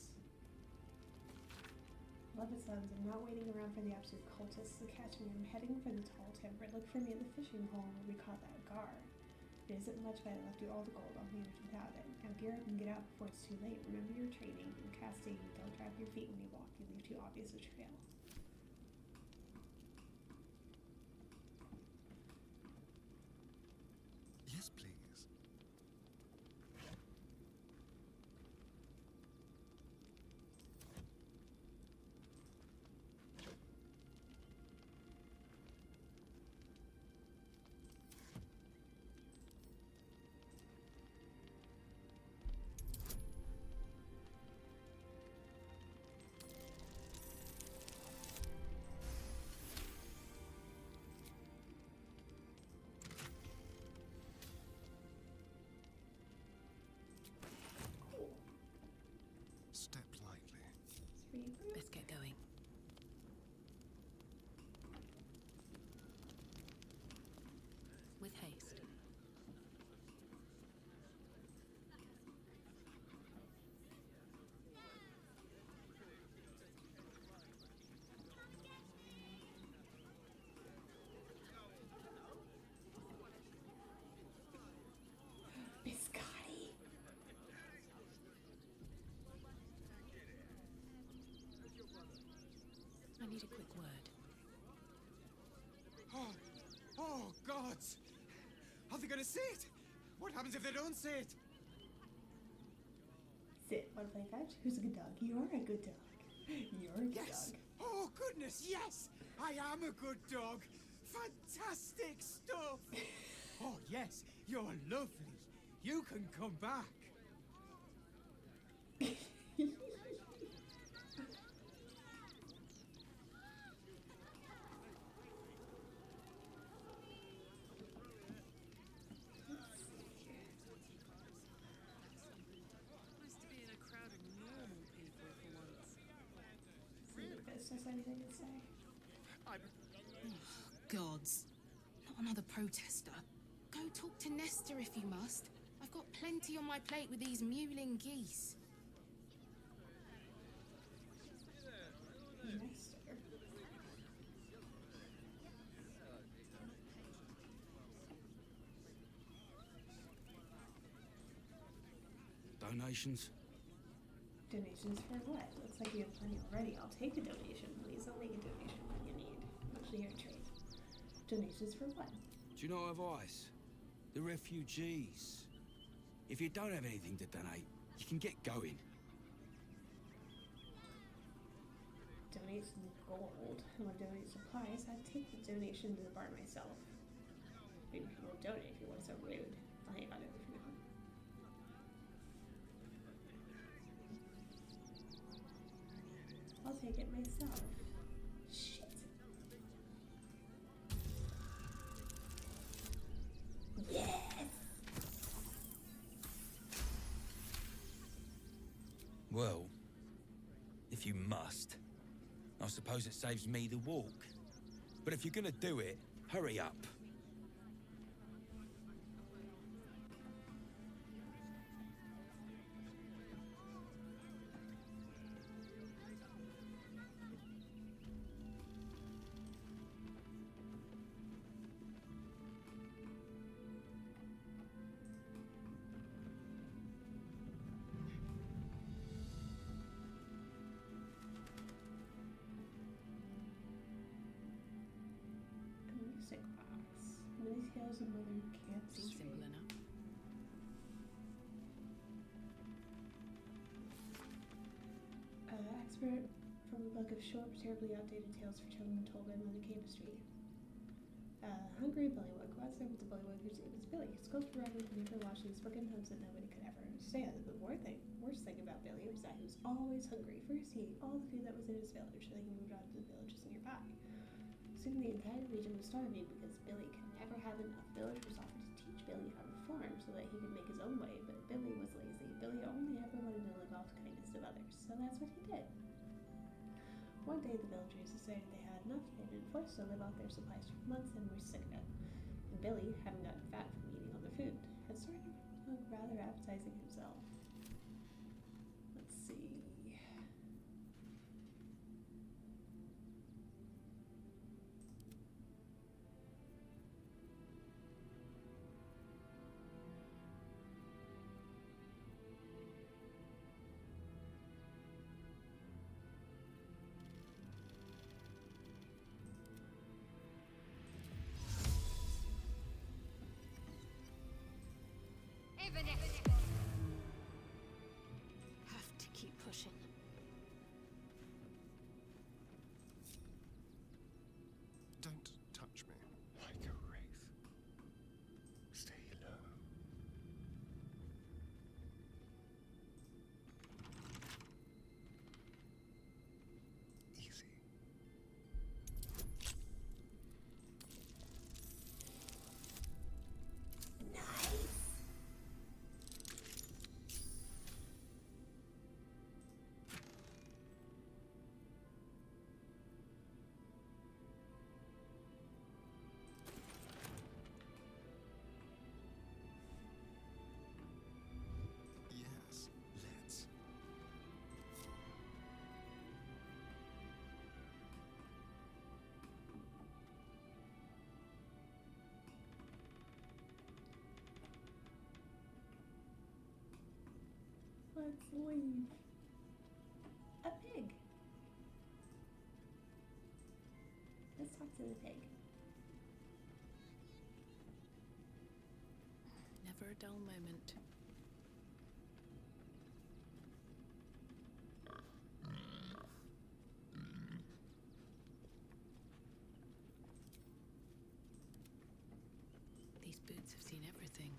A: Love it sounds. I'm not waiting around for the absolute cultists to catch me. I'm heading for the tall timber. Look for me at the fishing hole where we caught that gar. It isn't much, but I left you all the gold. I'll manage without it. Now gear up and get out before it's too late. Remember your training and casting. Don't drag your feet when you walk. You leave too obvious a trail.
F: Yes, please. Step lightly.
K: Let's get going. With haste.
A: Biscotti.
K: I need a quick word.
S: Oh, gods! Are they gonna see it? What happens if they don't see it?
A: Sit. Want to play fetch? Who's a good dog? You're a good dog. You're a good
S: Yes!
A: dog.
S: Oh, goodness, yes! I am a good dog. Fantastic stuff! Oh, yes, you're lovely. You can come back.
Q: Nice to be in a crowd of normal people for once.
A: See if this has anything to say.
K: Gods. Not another protester. Go talk to Nestor if you must. I've got plenty on my plate with these mewling geese.
A: Nestor.
N: Donations?
A: Donations for what? Looks like you have plenty already. I'll take a donation. Please don't make a donation when you need. I'm actually here to trade. Donations for what?
N: Do you know advice? The refugees. If you don't have anything to donate, you can get going.
A: Donate some gold. I want to donate supplies. I'd take the donation to the bar myself. Maybe people won't donate if you want so rude. I'll hang on to it for now. I'll take it myself. Shit. Yes!
N: Well, if you must, I suppose it saves me the walk. But if you're gonna do it, hurry up.
A: Music box. Many tales of mother can't
K: Seems simple enough.
A: Expert from a book of short, terribly outdated tales for children told by Mother Capistry. Hungry Bullywug. What's there with the Bullywug whose name is Billy? Skulls for Robin who never watched these broken homes that nobody could ever understand. The worst thing about Billy was that he was always hungry. First, he ate all the food that was in his village, then he moved on to the villages nearby. Soon the entire region was starving because Billy could never have enough. Villagers offered to teach Billy how to farm so that he could make his own way, but Billy was lazy. Billy only ever wanted to live off the kindness of others, so that's what he did. One day the villagers decided they had enough. They'd been forced to live off their supplies for months and were sick of it. And Billy, having gotten fat from eating all the food, had started to look rather appetizing himself. Let's see.
K: Have to keep pushing.
F: Don't touch me like a wraith. Stay low. Easy. Yes, let's.
A: Let's leave. A pig. Let's talk to the pig.
K: Never a dull moment. These boots have seen everything.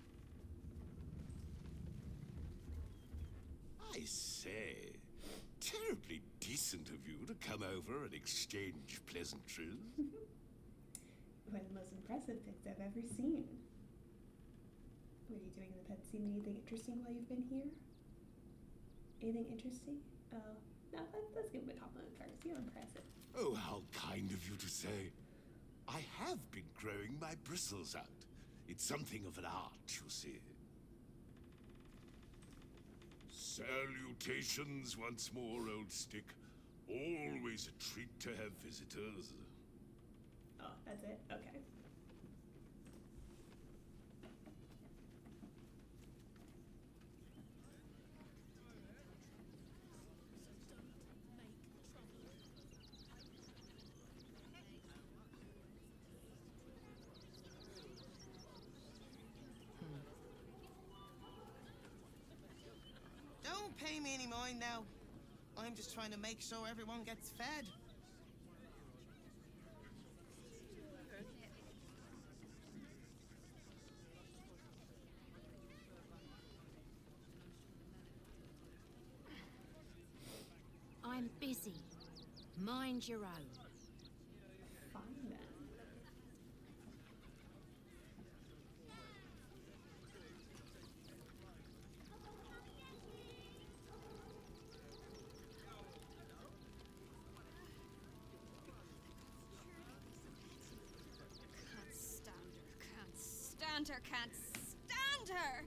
T: I say, terribly decent of you to come over and exchange pleasantries.
A: One of the most impressive pigs I've ever seen. What are you doing in the pet scene? Anything interesting while you've been here? Anything interesting? Oh, no, let's give him a compliment first. You're impressive.
T: Oh, how kind of you to say. I have been growing my bristles out. It's something of an art, you see. Salutations once more, old stick. Always a treat to have visitors.
A: Oh, that's it? Okay.
U: Don't pay me any mind now. I'm just trying to make sure everyone gets fed.
V: I'm busy. Mind your own.
A: Fine then.
V: Can't stand her!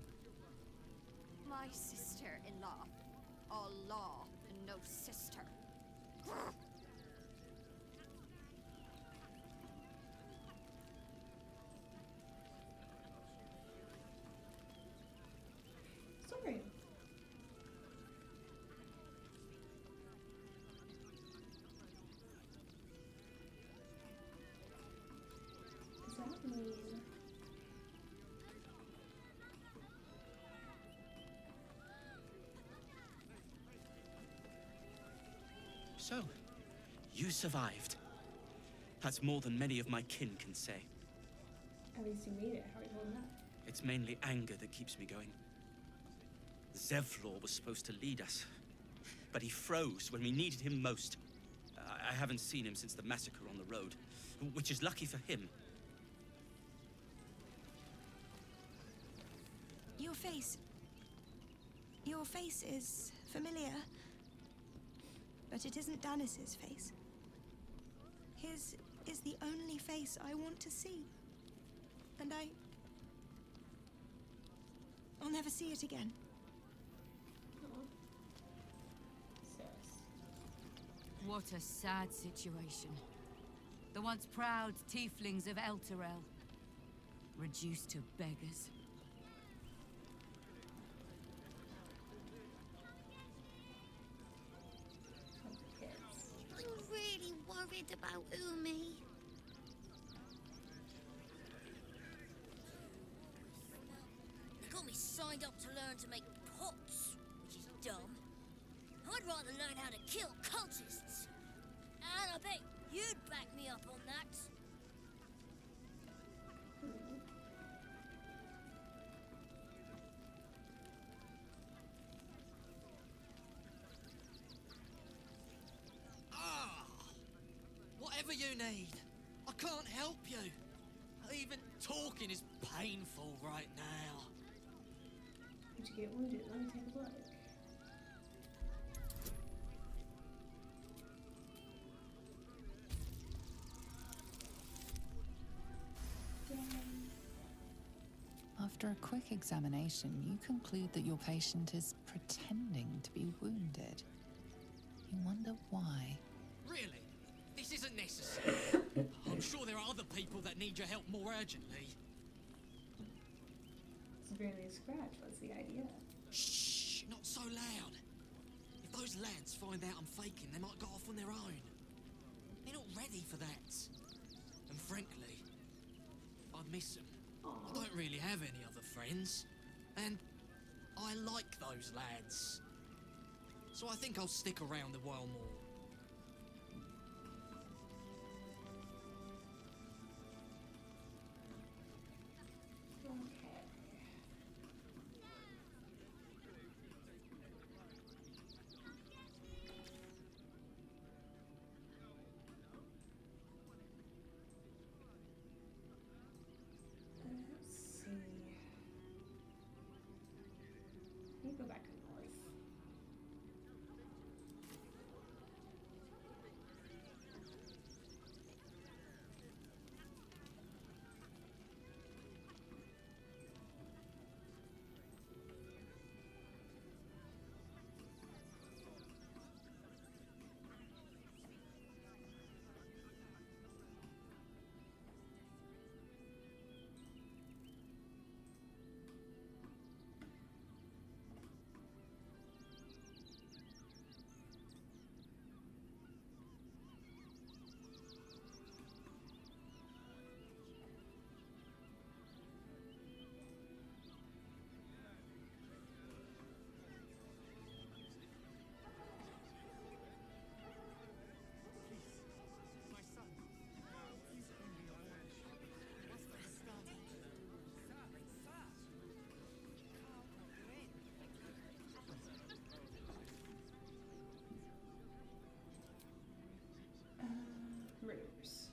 V: My sister-in-law. All law and no sister.
A: Sorry. Does that mean...
W: So, you survived. That's more than many of my kin can say.
A: At least you made it. How are you holding up?
W: It's mainly anger that keeps me going. Zevlor was supposed to lead us, but he froze when we needed him most. I haven't seen him since the massacre on the road, which is lucky for him.
X: Your face is familiar, but it isn't Danis's face. His is the only face I want to see. And I'll never see it again.
D: What a sad situation. The once proud tieflings of Elturel, reduced to beggars.
V: Are you really worried about Umi? They got me so signed up to learn to make pots, which is dumb. I'd rather learn how to kill cultists. And I bet you'd back me up on that.
B: Whatever you need. I can't help you. Even talking is painful right now.
A: Did you get wounded? Let me take a look.
I: After a quick examination, you conclude that your patient is pretending to be wounded. You wonder why.
B: Really? This isn't necessary. I'm sure there are other people that need your help more urgently.
A: It's barely a scratch. What's the idea?
B: Shh, not so loud. If those lads find out I'm faking, they might go off on their own. They're not ready for that. And frankly, I miss them. I don't really have any other friends. And I like those lads. So I think I'll stick around a while more.
A: Go back north. Rivers.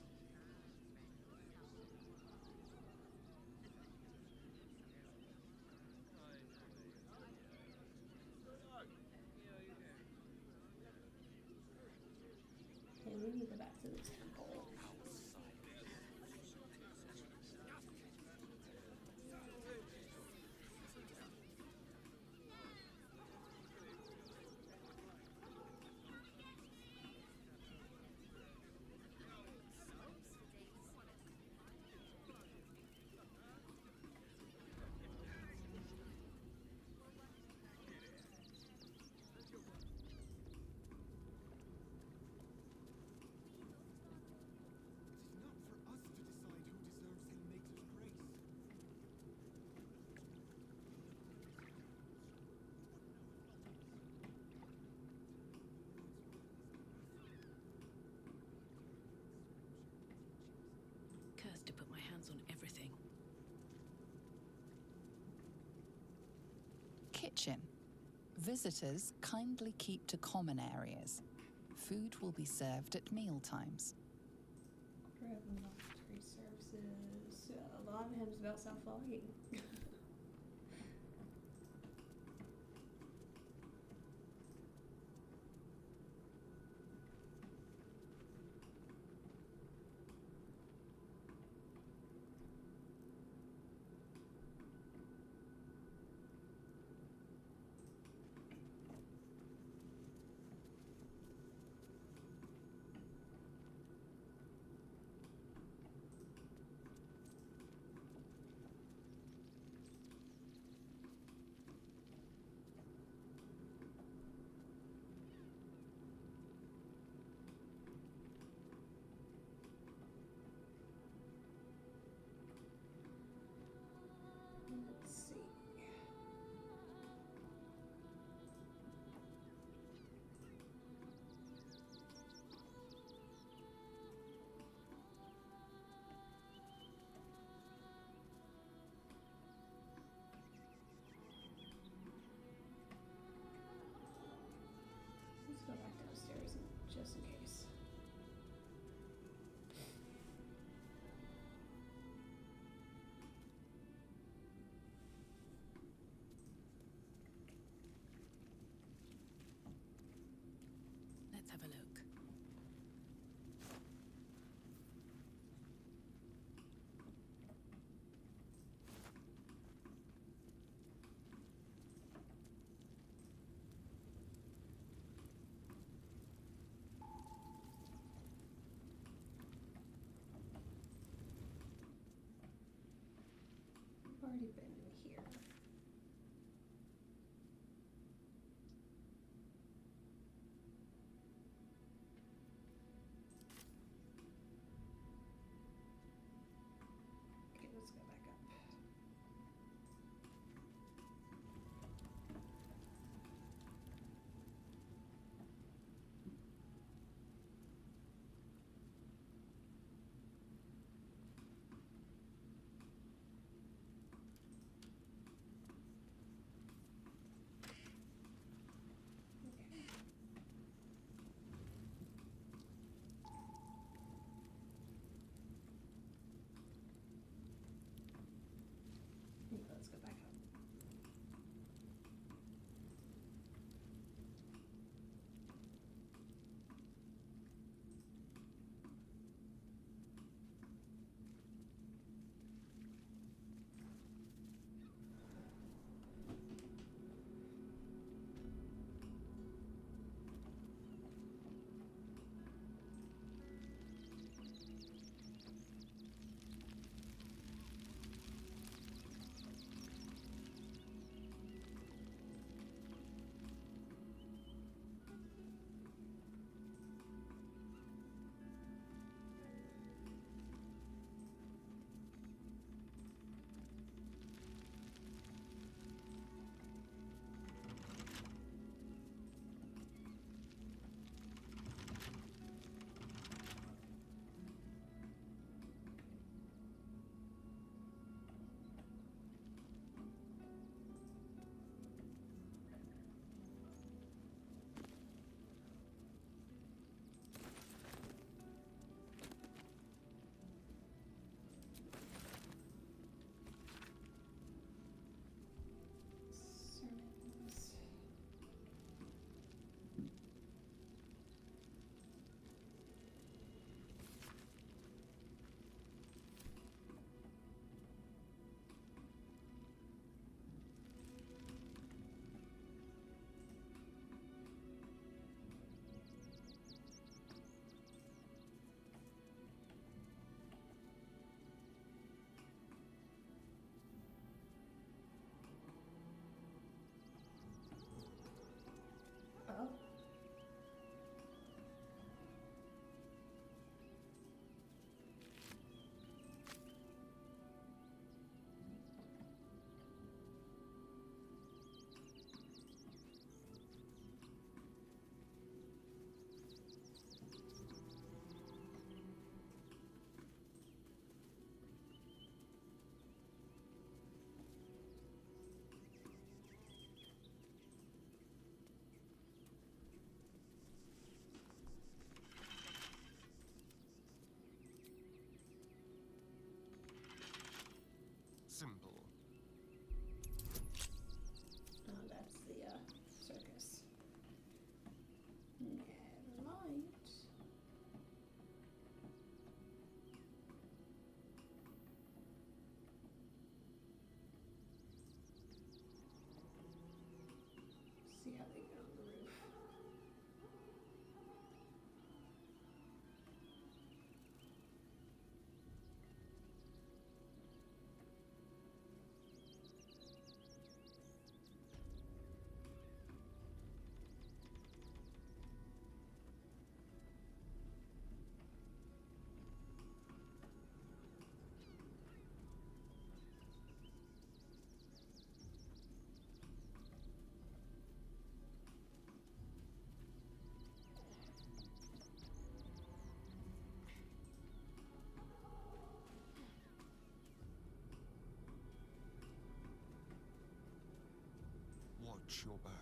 A: Okay, we need to go back to the temple.
Q: Cursed to put my hands on everything.
I: Kitchen. Visitors kindly keep to common areas. Food will be served at meal times.
A: Tree services. A lot of hymns about self-logging.
K: Let's have a look.
A: I've already been in here. Okay, let's go back up. Okay, let's go back up. Sermons. Oh.
F: Simple.
A: Oh, that's the circus. Never mind. See how they get on the roof.
F: Watch your back.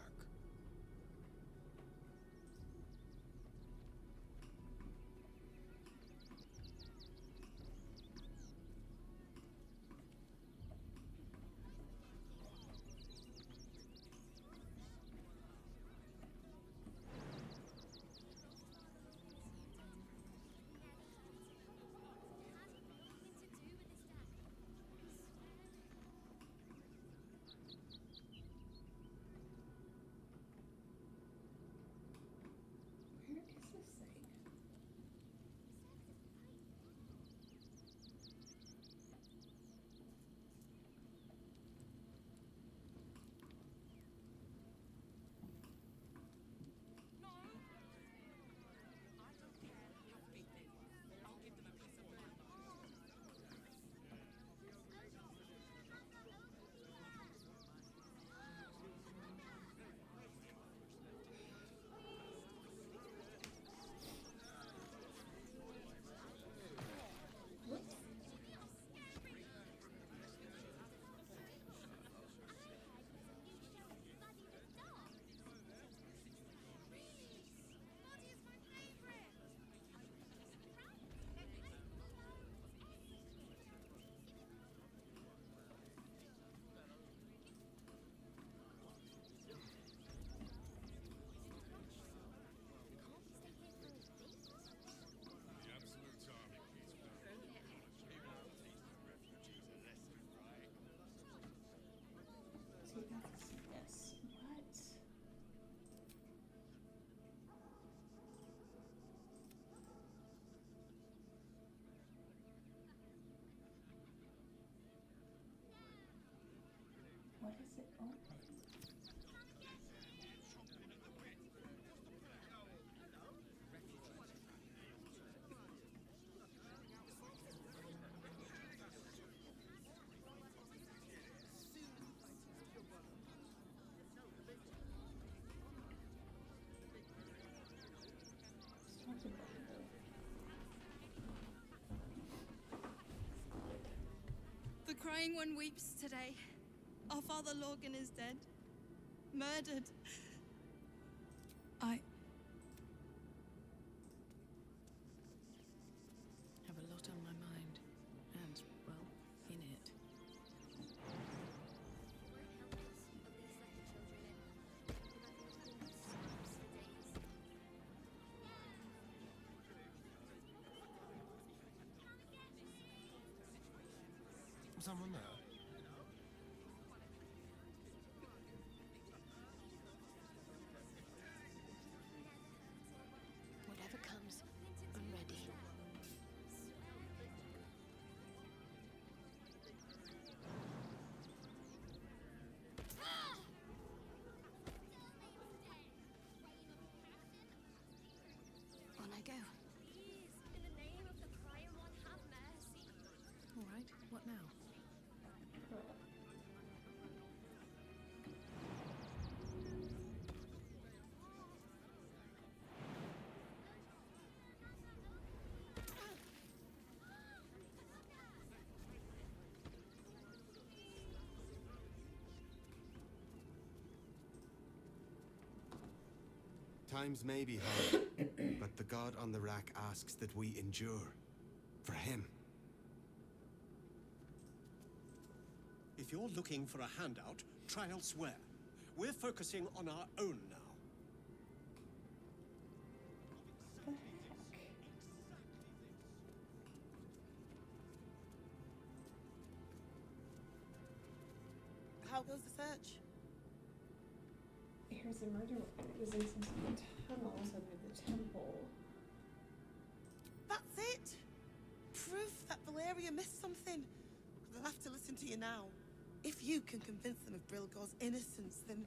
A: What is it open?
E: The crying one weeps today. Our father Lorgan is dead. Murdered. I
H: have a lot on my mind. And, well, in it.
F: Was someone there?
J: Whatever comes, I'm ready. On I go.
V: In the name of the crying one, have mercy.
H: All right, what now?
M: Times may be hard, but the god on the rack asks that we endure. For him.
F: If you're looking for a handout, try elsewhere. We're focusing on our own now.
U: How goes the search?
A: Here's a murder weapon. It was in some sort of tunnels under the temple.
U: That's it! Proof that Valeria missed something. They'll have to listen to you now. If you can convince them of Brilgor's innocence, then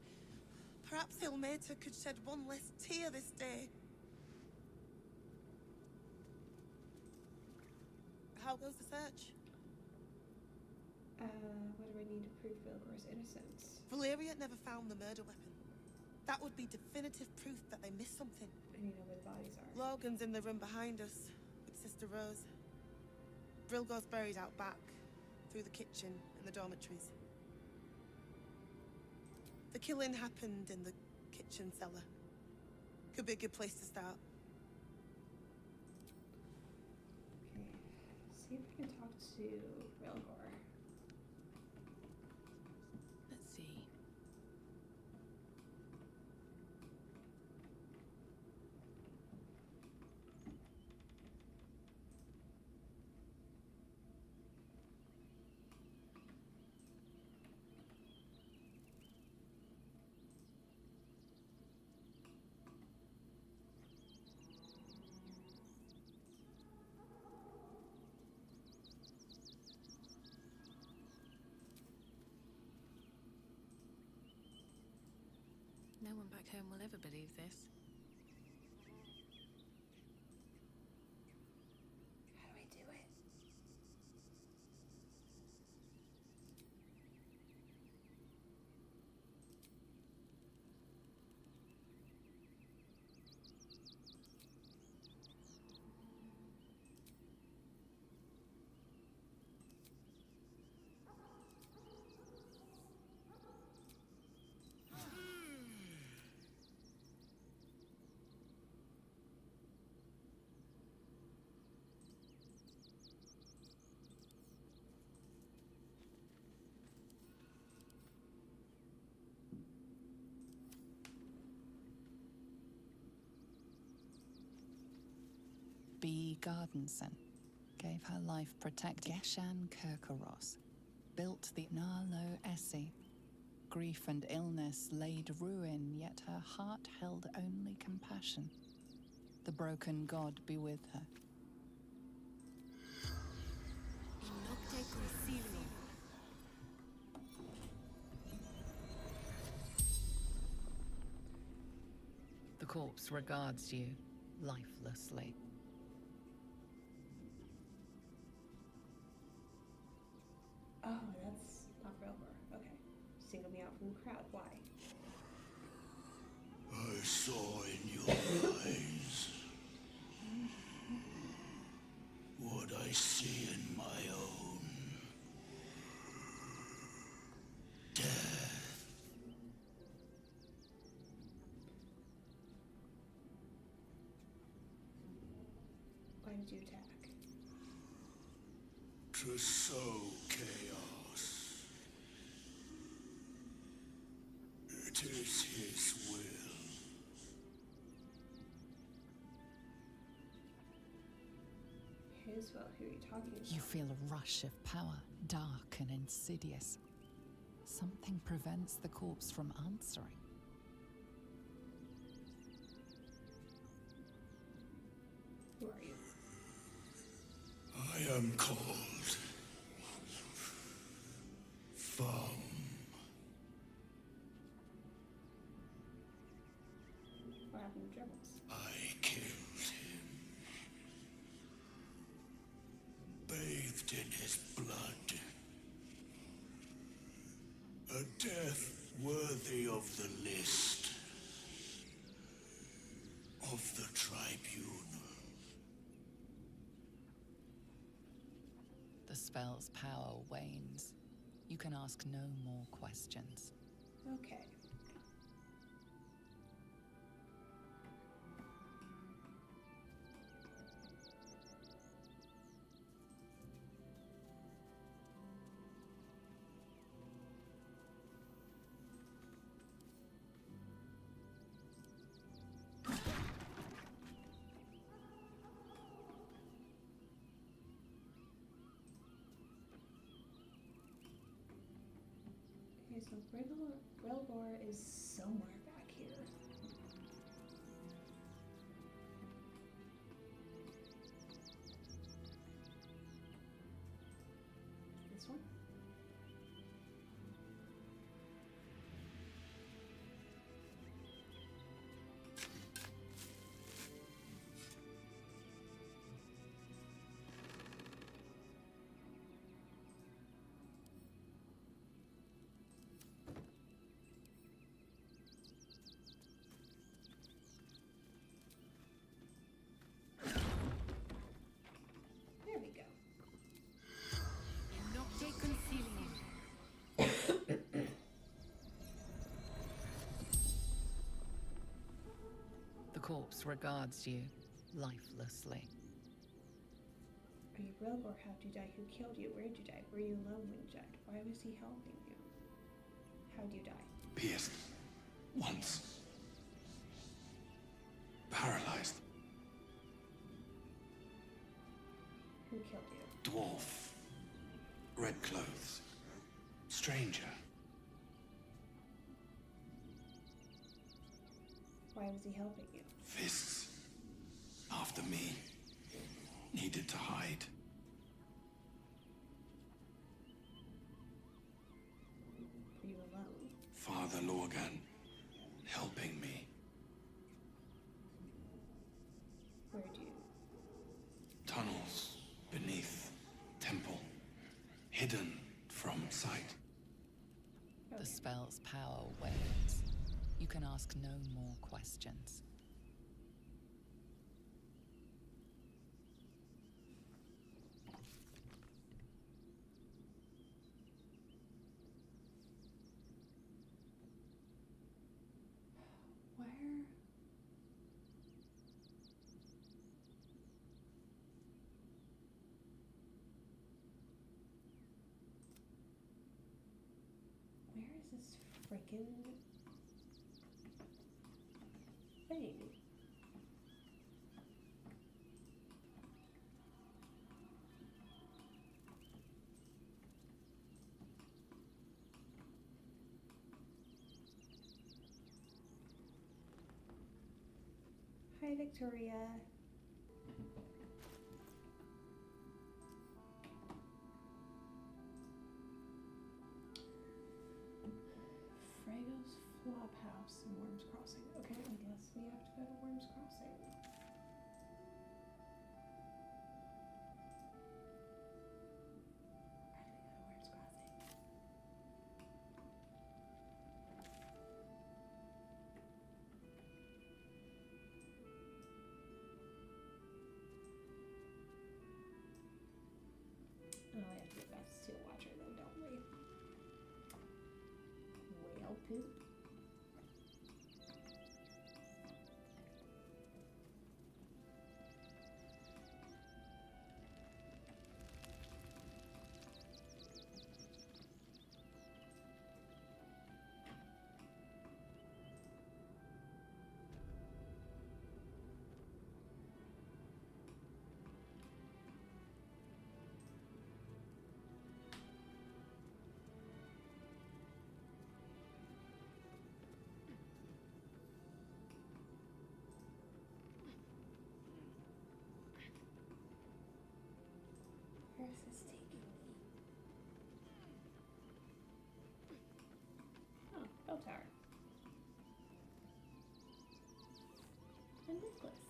U: perhaps Hilmater could shed one less tear this day. How goes the search?
A: What do I need to prove Brilgor's innocence?
U: Valeria never found the murder weapon. That would be definitive proof that they missed something.
A: I need to know where the bodies are.
U: Logan's in the room behind us, with Sister Rose. Brilgor's buried out back, through the kitchen and the dormitories. The killing happened in the kitchen cellar. Could be a good place to start.
A: Okay, see if I can talk to Brilgor.
H: Let's see. No one back home will ever believe this.
A: How do I do it?
I: B. Gardenson gave her life protecting Geshan Kirkaros, built the Narlo Essie. Grief and illness laid ruin, yet her heart held only compassion. The broken god be with her. corpse regards you lifelessly.
A: Oh, that's not Baldur. Okay. Single me out from the crowd. Why?
R: I saw in your eyes what I see in my own. Death.
A: Why did you attack?
R: To sow chaos. It is his will.
A: His will? Who are you talking about?
I: You feel a rush of power, dark and insidious. Something prevents the corpse from answering.
A: Who are you?
R: I am called Fum.
A: What happened to Dribbles?
R: I killed him. Bathed in his blood. A death worthy of the list. Of the tribunal.
I: The spell's power wanes. You can ask no more questions.
A: Okay. Okay, so Baldur is somewhere back here. This one? There we go.
I: The corpse regards you lifelessly.
A: Are you Baldur? How'd you die? Who killed you? Where'd you die? Were you alone when you died? Why was he helping you? How'd you die?
R: Pierced. Once. Paralyzed.
A: Who killed you?
R: Dwarf. Red clothes. Stranger.
A: Why was he helping you?
R: Fists. After me. Needed to hide.
A: Were you alone?
R: Father Lorgan. Helping me.
A: Where'd you?
R: Tunnels. Beneath. Temple. Hidden from sight.
I: The spell's power wanes. You can ask no more questions.
A: Where? Where is this freaking thing? Hi, Victoria. Frego's Flophouse. Some Worms Crossing. Okay, I guess we have to go to Worms Crossing. Oh, we have to get back to Steel Watcher then, don't we? Whale poop. Where's this taking me? Oh, bell tower. A necklace.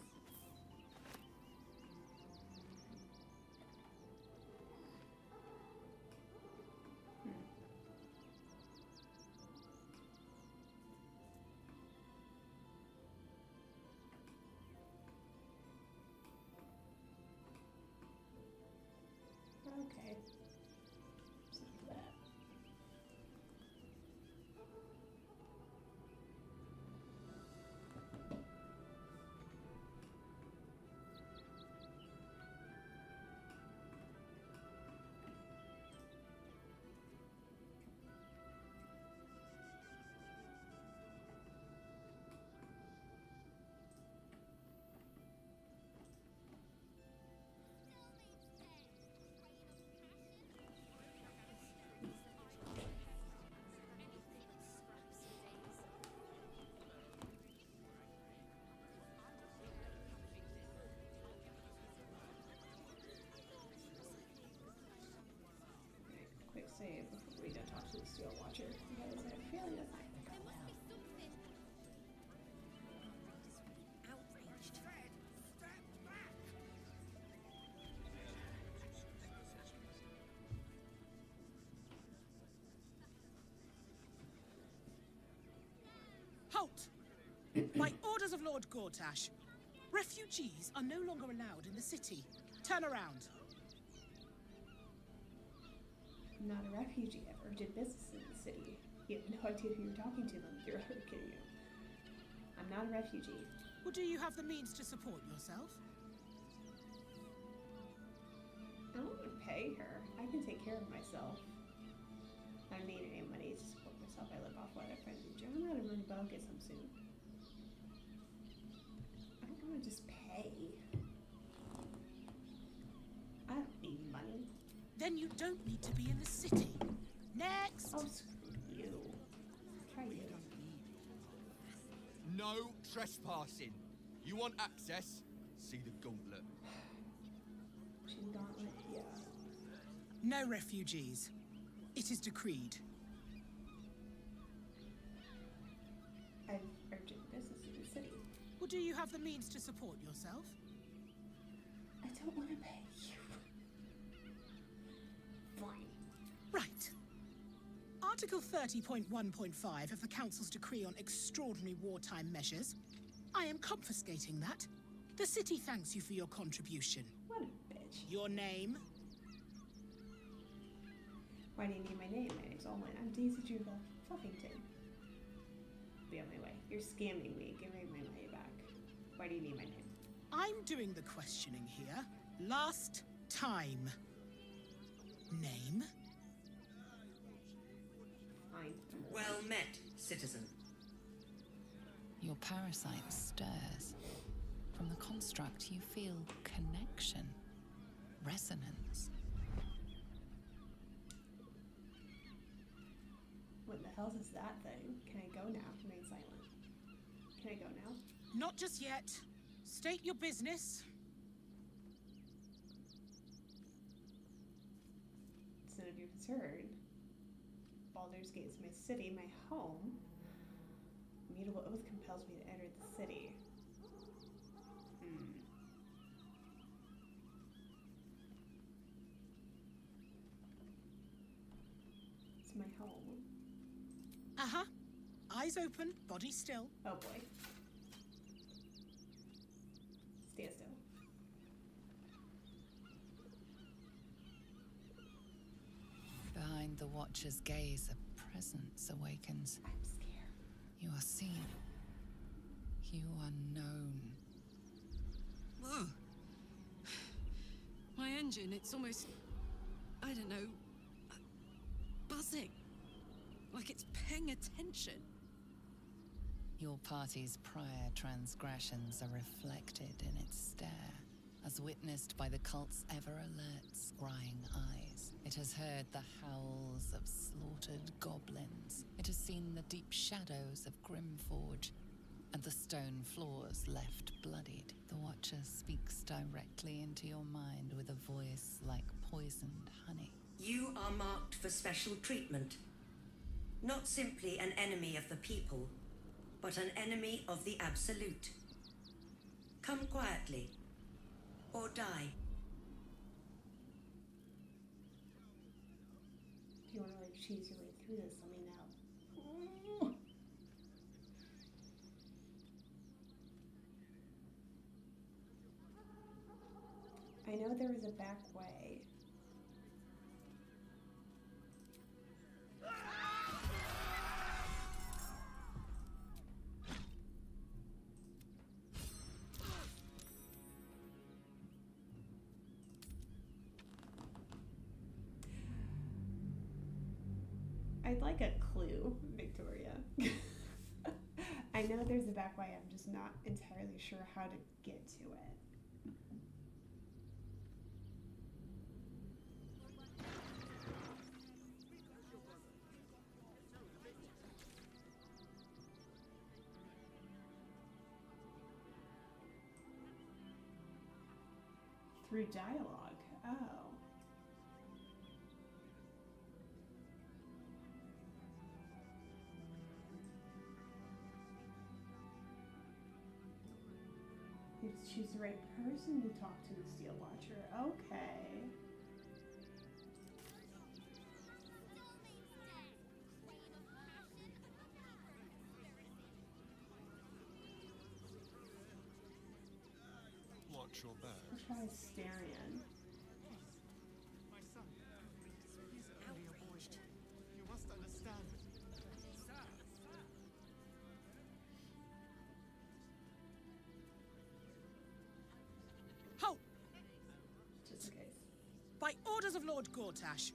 A: Okay. So that. Quick save before we go talk to the Steel Watcher because I have a feeling that's not gonna go well.
V: Outraged.
G: Halt! By orders of Lord Gortash, refugees are no longer allowed in the city. Turn around.
A: I'm not a refugee. I've earned business in the city. You have no idea who you're talking to them. You're kidding you. I'm not a refugee.
G: Well, do you have the means to support yourself?
A: I don't want to pay her. I can take care of myself. I don't need any money to support myself. I live off what I find in jail. I'm not a really bug get some soon. I don't want to just pay. I don't need money.
G: Then you don't need to be in the city. Next!
A: Oh, screw you. Try you.
N: No trespassing. You want access? See the gauntlet.
A: She's gauntlet, yeah.
G: No refugees. It is decreed.
A: I've urgent business in the city.
G: Well, do you have the means to support yourself?
A: I don't want to pay you. Fine.
G: Right. Article 30.1.5 of the Council's decree on extraordinary wartime measures. I am confiscating that. The city thanks you for your contribution.
A: What a bitch.
G: Your name?
A: Why do you need my name? My name's Olwyn. I'm Daisy Jubal Fluffington. Be on my way. You're scamming me. Give me my money back. Why do you need my name?
G: I'm doing the questioning here. Last time. Name?
A: Fine.
L: Well met, citizen.
I: Your parasite stirs. From the construct, you feel connection, resonance.
A: What the hell is that thing? Can I go now? Remain silent. Can I go now?
G: Not just yet. State your business.
A: It's none of your concern. Baldur's Gate is my city, my home. immutable oath compels me to enter the city. It's my home.
G: Uh-huh. Eyes open, body still.
A: Oh boy. Stand still.
I: Behind the Watcher's gaze, a presence awakens.
A: I'm scared.
I: You are seen. You are known.
H: Whoa. My engine, it's almost, I don't know, buzzing. Like it's paying attention.
I: Your party's prior transgressions are reflected in its stare, as witnessed by the cult's ever-alert, scrying eyes. It has heard the howls of slaughtered goblins. It has seen the deep shadows of Grimforge, and the stone floors left bloodied. The Watcher speaks directly into your mind with a voice like poisoned honey.
L: You are marked for special treatment. Not simply an enemy of the people, but an enemy of the Absolute. Come quietly, or die.
A: If you want to like cheese your way through this, let me know. I know there was a back way. I'd like a clue, Victoria. I know there's a back way, I'm just not entirely sure how to get to it. Through dialogue. Oh. You have to choose the right person to talk to the Steel Watcher. Okay.
F: Watch your back.
A: Let's try Asterion.
F: My son, he's only a boy. You must understand.
G: Halt!
A: Just in case.
G: By orders of Lord Gortash,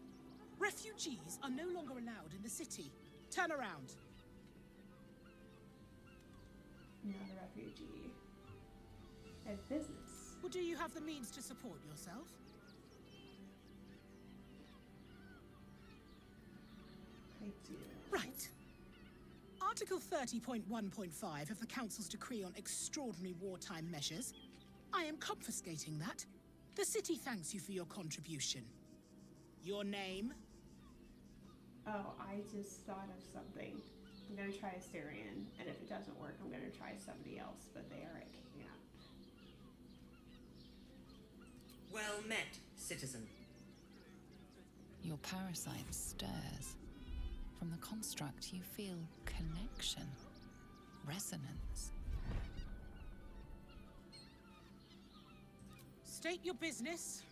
G: refugees are no longer allowed in the city. Turn around.
A: Not a refugee. I have business.
G: Or do you have the means to support yourself?
A: I do.
G: Right. Article 30.1.5 of the Council's decree on extraordinary wartime measures. I am confiscating that. The city thanks you for your contribution. Your name?
A: Oh, I just thought of something. I'm gonna try Asterion, and if it doesn't work, I'm gonna try somebody else, but they are at camp.
L: Well met, citizen.
I: Your parasite stirs. From the construct, you feel connection, resonance.
G: State your business.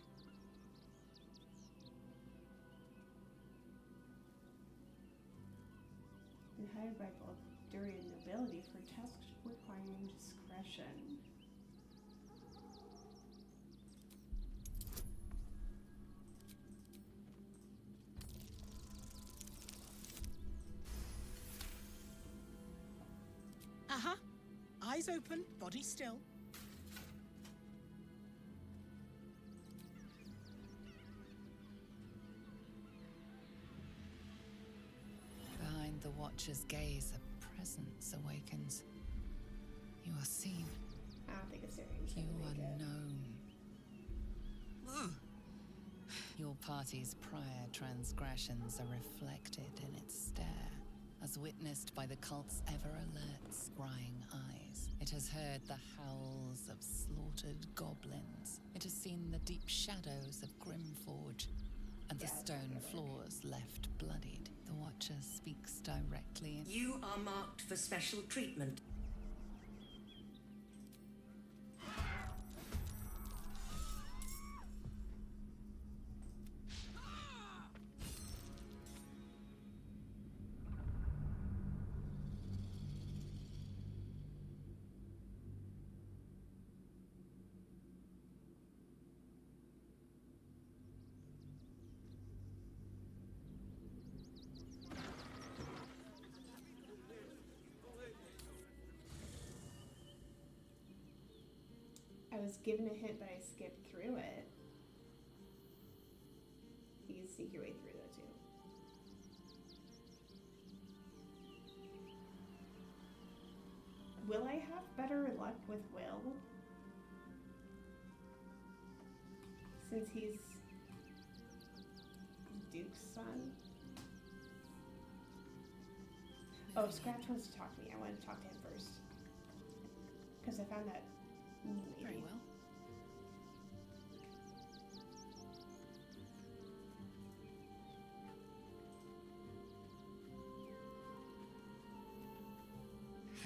A: Been hired by Baldurian nobility for tasks requiring discretion.
G: Uh-huh. Eyes open, body still.
I: Behind the Watcher's gaze, a presence awakens. You are seen.
A: I don't think Asterian's
I: You
A: gonna
I: are
A: make it.
I: known.
H: Whoa.
I: Your party's prior transgressions are reflected in its stare, as witnessed by the cult's ever-alert, scrying eyes. It has heard the howls of slaughtered goblins. It has seen the deep shadows of Grimforge, and the stone floors left bloodied. The Watcher speaks directly in...
L: You are marked for special treatment.
A: I was given a hint, but I skipped through it. You can sneak your way through that too. Will I have better luck with Will? Since he's Duke's son? Oh, Scratch wants to talk to me. I want to talk to him first. Because I found that maybe.
I: Very well.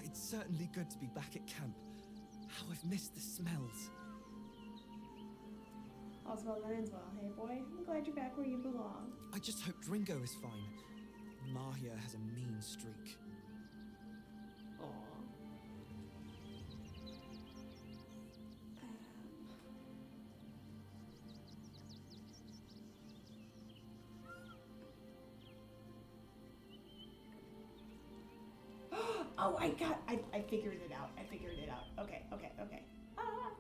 C: It's certainly good to be back at camp. How I've missed the smells.
A: All's well that ends well, hey boy. I'm glad you're back where you belong.
C: I just hope Dringo is fine. Mahia has a mean streak.
A: Aww. Oh, I figured it out. I figured it out. Okay. Ah.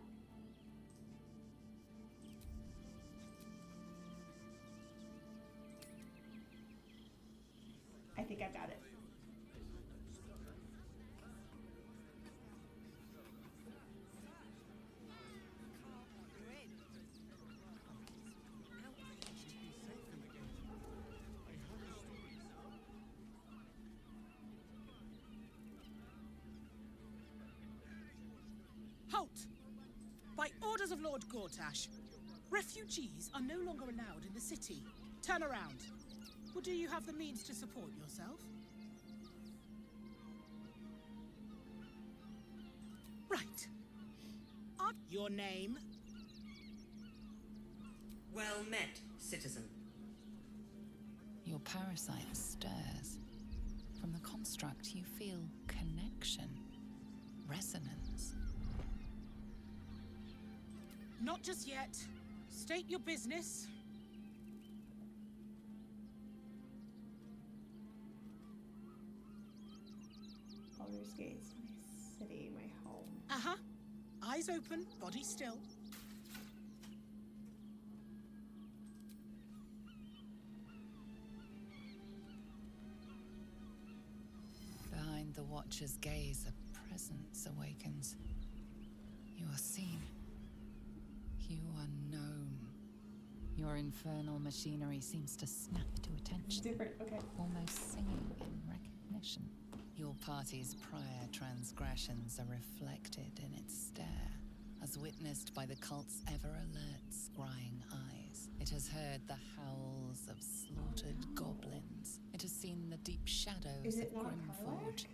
A: I think I've got it.
G: Halt! By orders of Lord Gortash, refugees are no longer allowed in the city. Turn around. Or do you have the means to support yourself? Right. Your name?
L: Well met, citizen.
I: Your parasite stirs. From the construct, you feel connection, resonance.
G: Not just yet. State your business.
A: Baldur's Gate is my city, my home.
G: Uh-huh. Eyes open, body still.
I: Behind the Watcher's gaze, a presence awakens. You are seen. You are known. Your infernal machinery seems to snap to attention.
A: Different, okay.
I: Almost singing in recognition. Your party's prior transgressions are reflected in its stare, as witnessed by the cult's ever-alert, scrying eyes. It has heard the howls of slaughtered goblins. It has seen the deep shadows of Grimforge,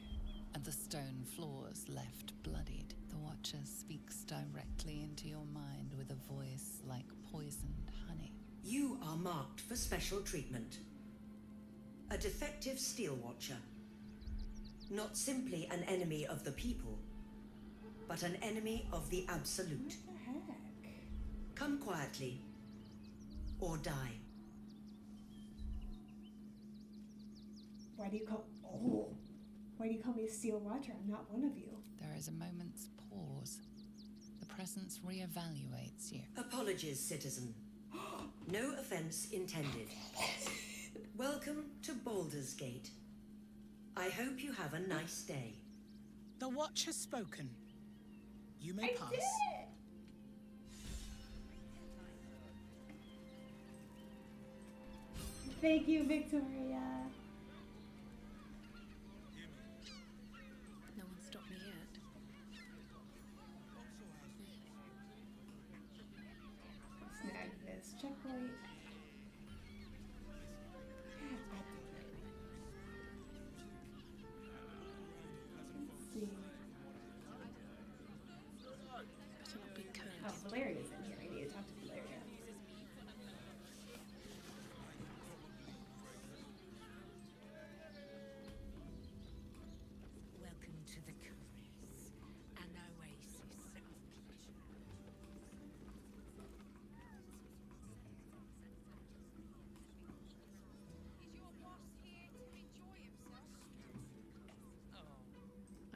I: and the stone floors left bloodied. The Watcher speaks directly into your mind with a voice like poisoned honey.
L: You are marked for special treatment. A defective Steel Watcher. Not simply an enemy of the people, but an enemy of the Absolute.
A: What the heck?
L: Come quietly, or die.
A: Why do you call me a Steel Watcher? I'm not one of you.
I: There is a moment's pause. The presence reevaluates you.
L: Apologies, citizen. No offense intended. Welcome to Baldur's Gate. I hope you have a nice day.
G: The Watch has spoken. You may pass.
A: Did it! Thank you, Victoria.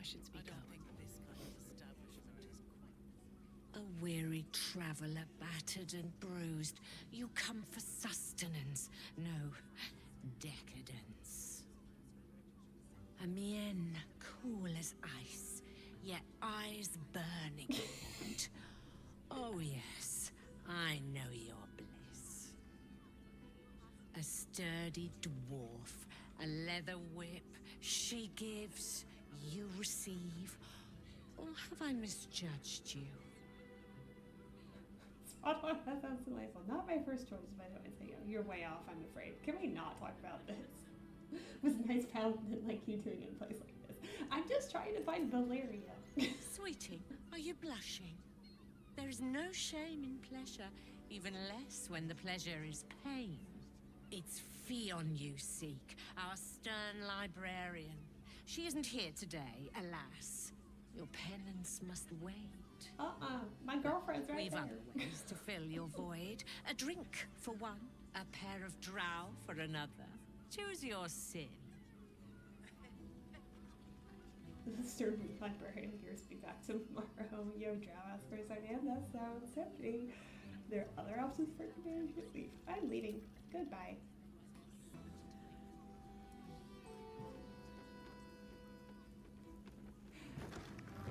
O: should speak up. A weary traveller, battered and bruised, you come for sustenance, no decadence. A mien cool as ice, yet eyes burning hot. Oh yes, I know your bliss. A sturdy dwarf, a leather whip, she gives, you receive. Or have I misjudged you?
A: Spot on, that sounds delightful. Not my first choice, but I would say, you're way off, I'm afraid. Can we not talk about this? Was a nice paladin like you doing in a place like this? I'm just trying to find Valeria.
O: Sweetie, are you blushing? There is no shame in pleasure, even less when the pleasure is pain. It's Fion you seek, our stern librarian. She isn't here today, alas. Your penance must wait.
A: My girlfriend's right
O: We've
A: there.
O: other ways to fill your void. A drink for one, a pair of drow for another. Choose your sin.
A: The stern librarian hears me back tomorrow. Yo, drow ask for Sardan. That sounds tempting. There are other options for companionship. Leave. I'm leaving. Goodbye.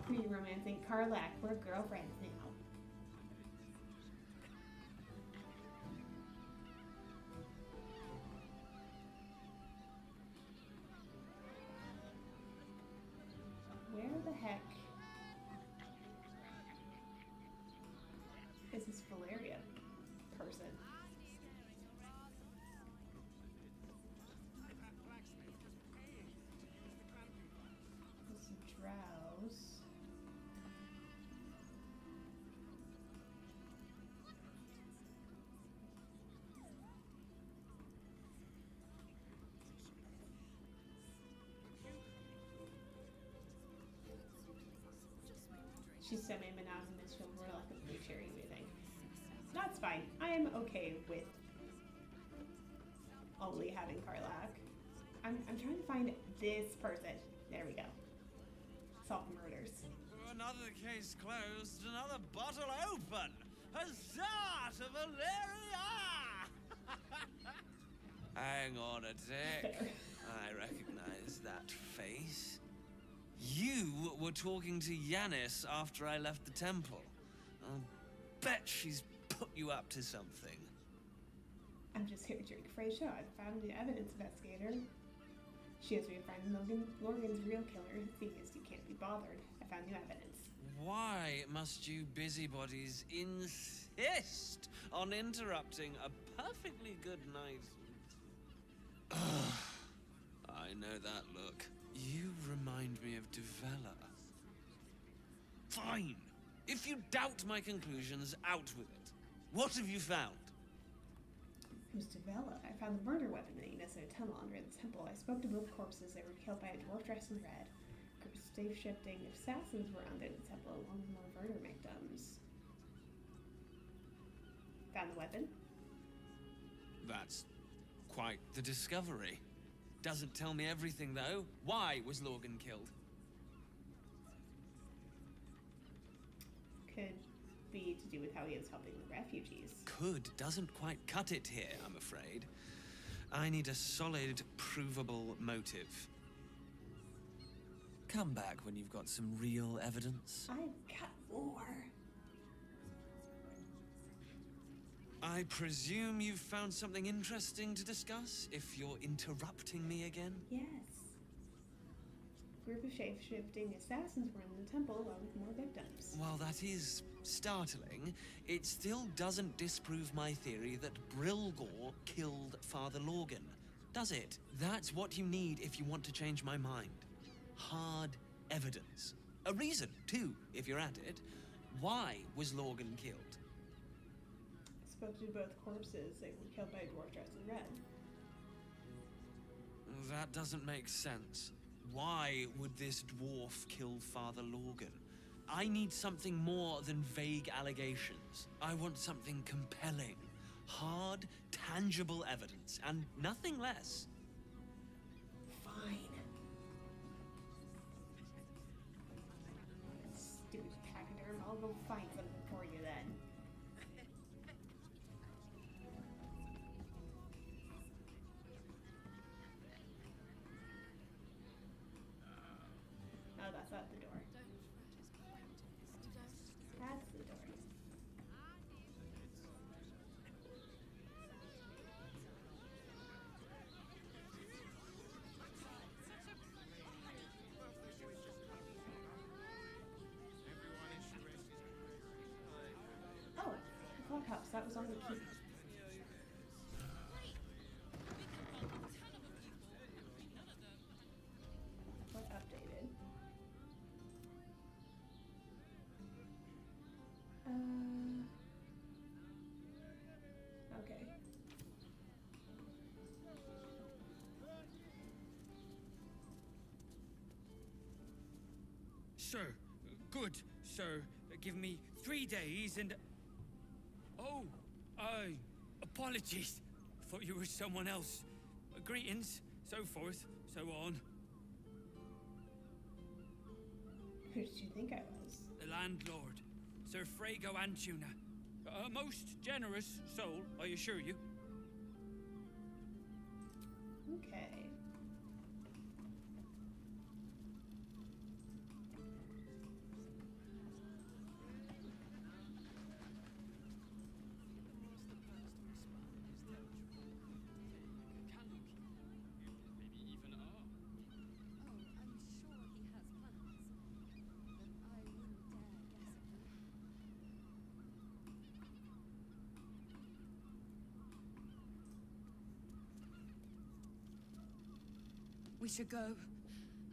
A: Re-romancing Karlak. We're girlfriends now. Where the heck is this Valeria person? There's some drows. She's semi-monogamous, she'll reluctantly share anything. That's fine. I am okay with only having Karlak. I'm trying to find this person. There we go. Solve the murders.
P: Another case closed, another bottle open. Huzzah to Valeria! Hang on a tick. I recognize that face. You were talking to Yanis after I left the temple. I'll bet she's put you up to something.
A: I'm just here to drink fresh shot. I found the evidence, investigator. She has me a friend, Logan's real killer. The thing is, you can't be bothered. I found new evidence.
P: Why must you busybodies insist on interrupting a perfectly good night? I know that look. You remind me of Devella. Fine. If you doubt my conclusions, out with it. What have you found?
A: It was Devella. I found the murder weapon in a tunnel under the temple. I spoke to both corpses. They were killed by a dwarf dressed in red. Safe-shifting assassins were under the temple along with more murder victims. Found the weapon?
P: That's quite the discovery. Doesn't tell me everything, though. Why was Logan killed?
A: Could be to do with how he is helping the refugees.
P: Could doesn't quite cut it here, I'm afraid. I need a solid, provable motive. Come back when you've got some real evidence.
A: I've got more.
P: I presume you've found something interesting to discuss, if you're interrupting me again?
A: Yes. A group of shape-shifting assassins were in the temple along with more victims.
P: While that is startling, it still doesn't disprove my theory that Brilgor killed Father Logan, does it? That's what you need if you want to change my mind. Hard evidence. A reason, too, if you're at it. Why was Logan killed?
A: Spoke to both corpses. They were killed by a dwarf dressed in red.
P: That doesn't make sense. Why would this dwarf kill Father Logan? I need something more than vague allegations. I want something compelling. Hard, tangible evidence, and nothing less.
A: Fine. that the door? That's the door. Oh, the phone cups. That was on the key. What updated? Okay.
S: Sir, good, sir. Give me 3 days and... Oh, apologies. Thought you were someone else. Greetings, so forth, so on.
A: Who did you think I was?
S: The landlord, Sir Frago Antuna. A most generous soul, I assure you.
A: Okay.
K: We should go.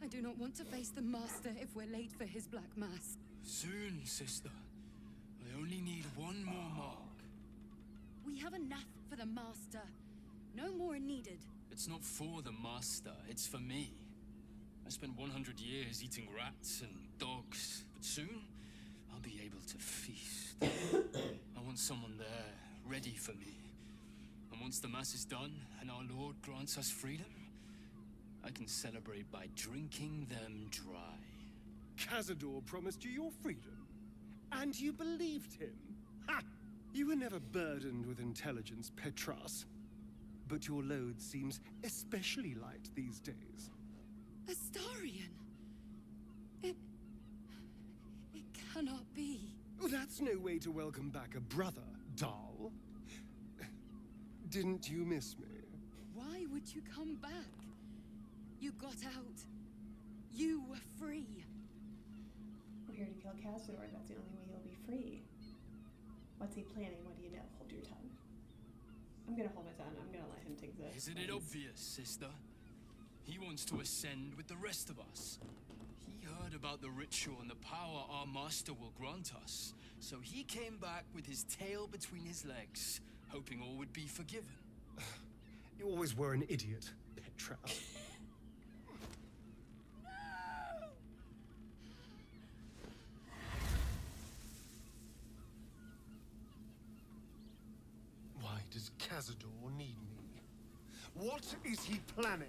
K: I do not want to face the Master if we're late for his Black Mass.
N: Soon, sister. I only need one more mark.
K: We have enough for the Master. No more needed.
N: It's not for the Master, it's for me. I spent 100 years eating rats and dogs, but soon I'll be able to feast. I want someone there, ready for me. And once the Mass is done and our Lord grants us freedom, I can celebrate by drinking them dry.
F: Cazador promised you your freedom, and you believed him. Ha! You were never burdened with intelligence, Petras. But your load seems especially light these days.
K: Astarion! It cannot be.
F: Oh, that's no way to welcome back a brother, doll. Didn't you miss me?
K: Why would you come back? You got out. You were free.
A: We're here to kill Cazador. That's the only way he'll be free. What's he planning? What do you know? Hold your tongue. I'm gonna hold my tongue. I'm gonna let him take this.
N: Isn't it obvious, sister? He wants to ascend with the rest of us. He heard about the ritual and the power our master will grant us. So he came back with his tail between his legs, hoping all would be forgiven.
F: You always were an idiot, Petra. Why does Cazador need me? What is he planning?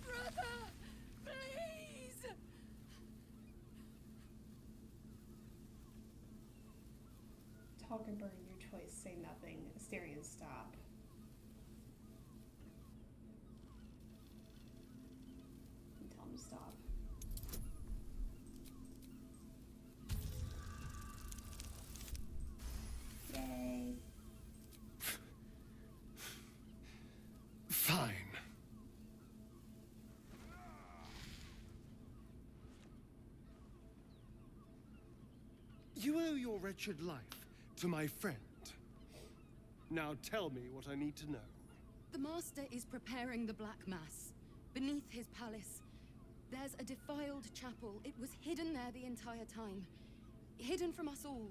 K: Brother! Please!
A: Talk or burn, your choice. Say nothing. Astarion, stop. And tell him to stop. Yay.
F: Fine. You owe your wretched life to my friend. Now tell me what I need to know.
K: The Master is preparing the Black Mass. Beneath his palace, there's a defiled chapel. It was hidden there the entire time. Hidden from us all.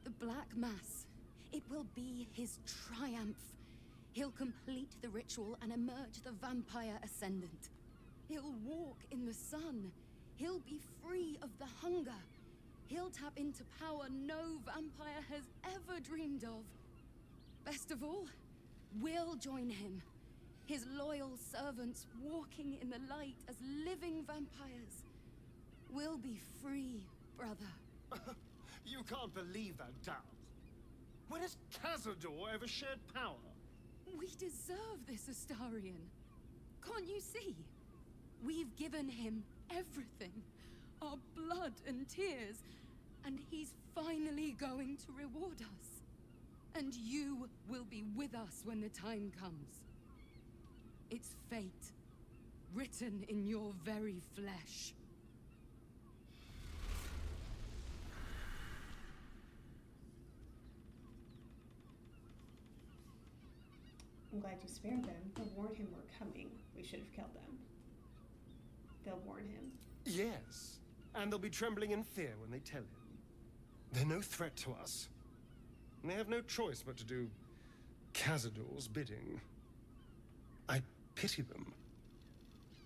K: The Black Mass. It will be his triumph. He'll complete the ritual and emerge the vampire ascendant. He'll walk in the sun. He'll be free of the hunger. He'll tap into power no vampire has ever dreamed of. Best of all, we'll join him. His loyal servants walking in the light as living vampires. We'll be free, brother.
F: You can't believe that, Dal. When has Cazador ever shared power?
K: We deserve this, Astarion. Can't you see? We've given him everything. Our blood and tears. And he's finally going to reward us. And you will be with us when the time comes. It's fate, written in your very flesh.
A: I'm glad you spared them. They'll warn him we're coming. We should have killed them. They'll warn him.
F: Yes, and they'll be trembling in fear when they tell him. They're no threat to us. And they have no choice but to do Cazador's bidding. I pity them.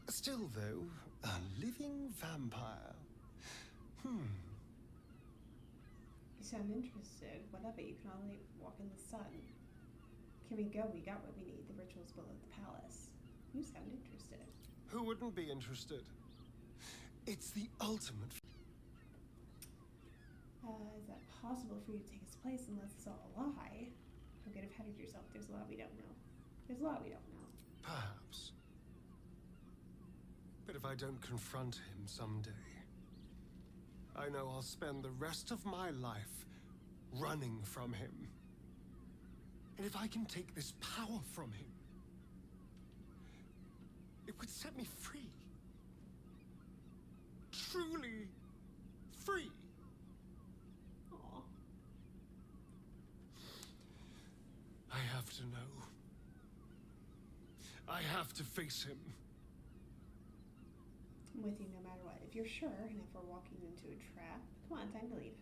F: Still, though, a living vampire.
A: You sound interested. Whatever, you can only walk in the sun. Can we go? We got what we need. The ritual's below the palace. You sound interested.
F: Who wouldn't be interested? It's the ultimate.
A: Is that possible for you to take his place unless it's all a lie? Don't get ahead of yourself. There's a lot we don't know. There's a lot we don't know.
F: Perhaps. But if I don't confront him someday, I know I'll spend the rest of my life running from him. And if I can take this power from him, it would set me free. Truly free.
A: Aww.
F: I have to know. I have to face him.
A: I'm with you no matter what. If you're sure, and if we're walking into a trap, come on, time to leave.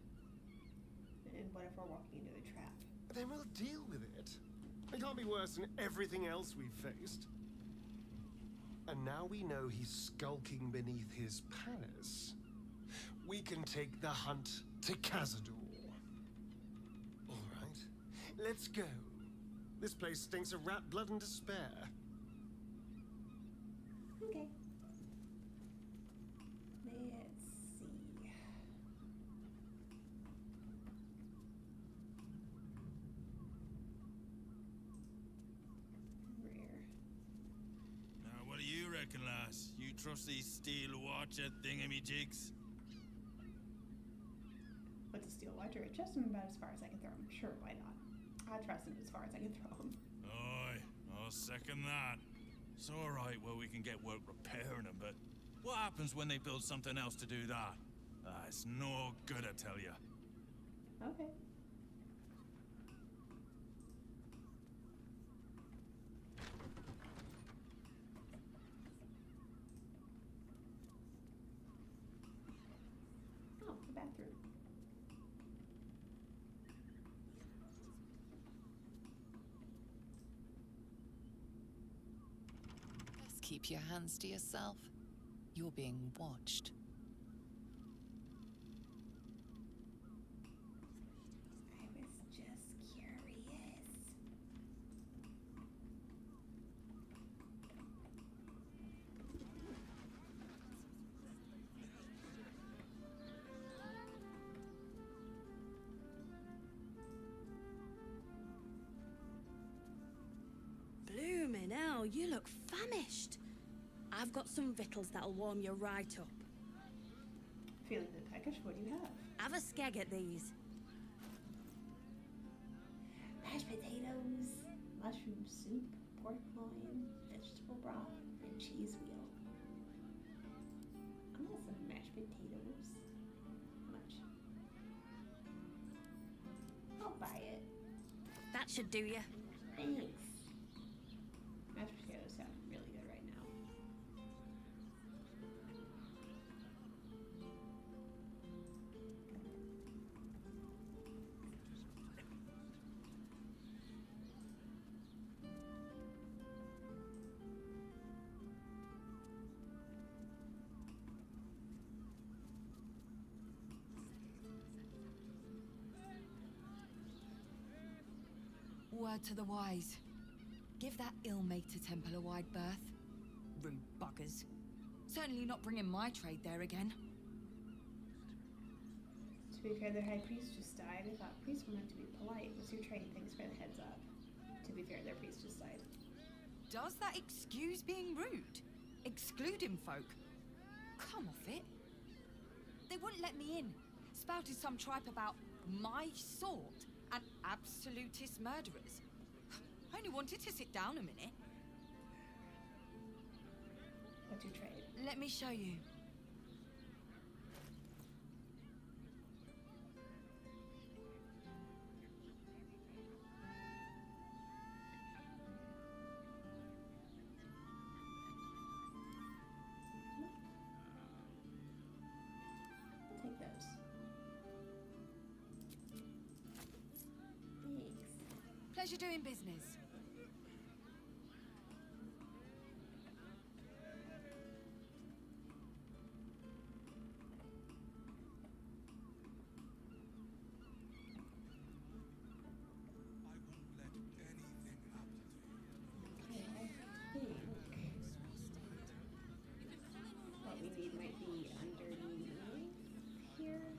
A: And what if we're walking into a trap?
F: Then we'll deal with it. It can't be worse than everything else we've faced. And now we know he's skulking beneath his palace. We can take the hunt to Cazador. All right, let's go. This place stinks of rat blood and despair.
A: Okay. Let's see.
D: Now, what do you reckon, lass? You trust these steel watcher thingamajigs?
A: With the steel watcher, it just about as far as I can throw him. Sure, why not? I trust him as far as I can throw him.
D: Aye, I'll second that. It's alright where we can get work repairing them, but what happens when they build something else to do that? It's no good, I tell you.
A: Okay. Oh, the bathroom.
I: Best keep your hands to yourself. You're being watched.
A: I was just curious.
Q: Bloomin' hell, you look famished. I've got some victuals that'll warm you right up.
A: Feeling a bit peckish? What do you have?
Q: Have a skeg at these.
A: Mashed potatoes, mushroom soup, pork loin, vegetable broth, and cheese wheel. I want some mashed potatoes. How much? I'll buy it.
Q: That should do you.
A: Thanks. Mashed potatoes sound really good right now.
K: Word to the wise. Give that ill-mated temple a wide berth. Rude buggers. Certainly not bringing my trade there again.
A: To be fair, their high priest just died. I thought priests were meant to be polite. What's your training? Thanks for the heads up. To be fair, their priest just died.
B: Does that excuse being rude? Excluding folk? Come off it. They wouldn't let me in. Spouted some tripe about my sort and absolutist murderers. I only wanted to sit down a minute.
A: What's your trade?
B: Let me show you.
A: I'll take those. Thanks.
B: Pleasure doing business.
A: What we need might be underneath here.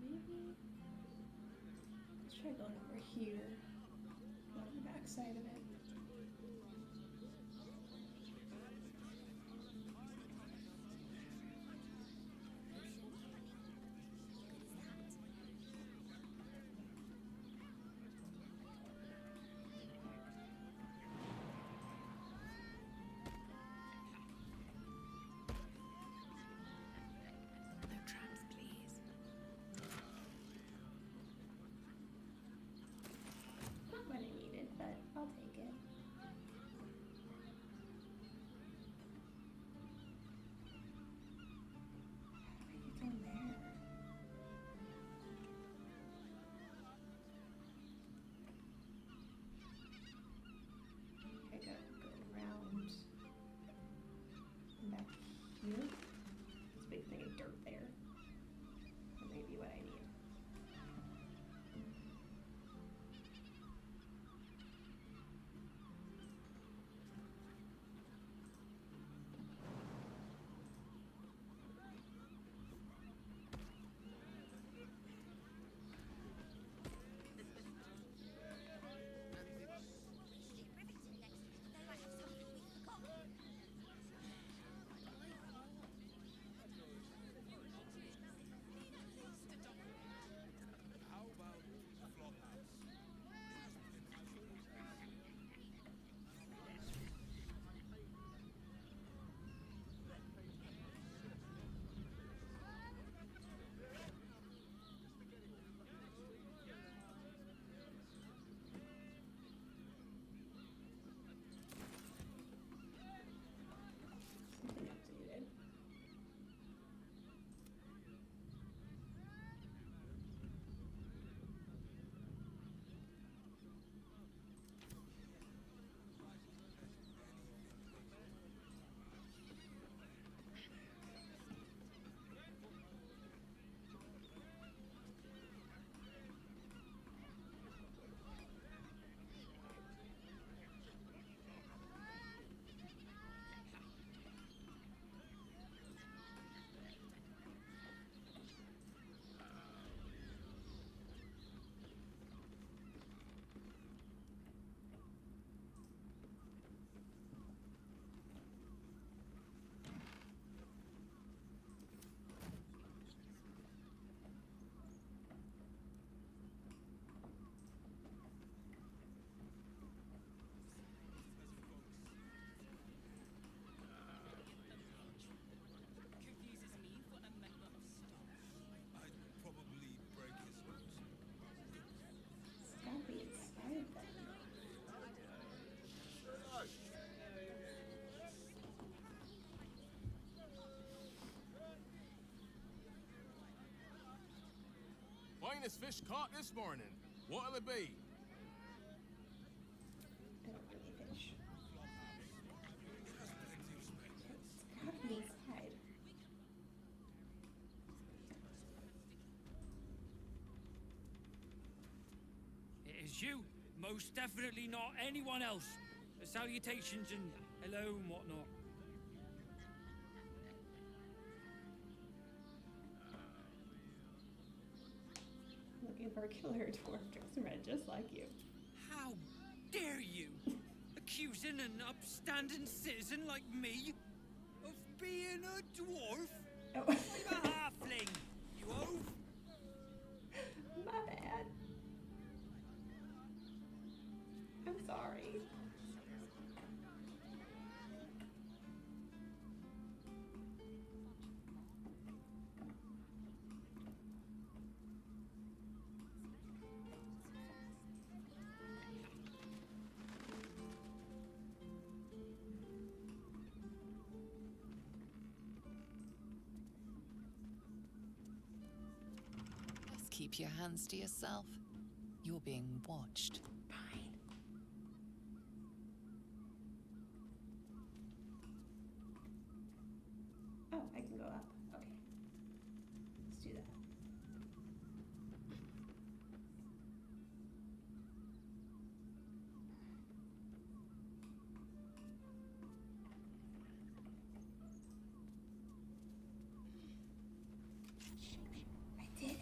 A: Maybe let's try going over here on the back side of it.
O: No traps, please.
A: Not what I needed, but I'll take it. How do I get down there? I gotta go around and back here. This big thing of dirt there. That may be what I need. Something updated. It's gotta be inside then.
T: Finest fish caught this morning. What'll it be?
A: I don't really fish.
S: you. Most definitely not anyone else. Salutations and hello and whatnot.
A: Looking for a killer dwarf dressed in red just like you.
S: How dare you? Accusing an upstanding citizen like me of being a dwarf?
A: Oh.
S: I'm a halfling, you oaf.
A: My bad. I'm sorry.
I: Just keep your hands to yourself. You're being watched.
A: Oh, I can go up. Okay. Let's do that. I did it.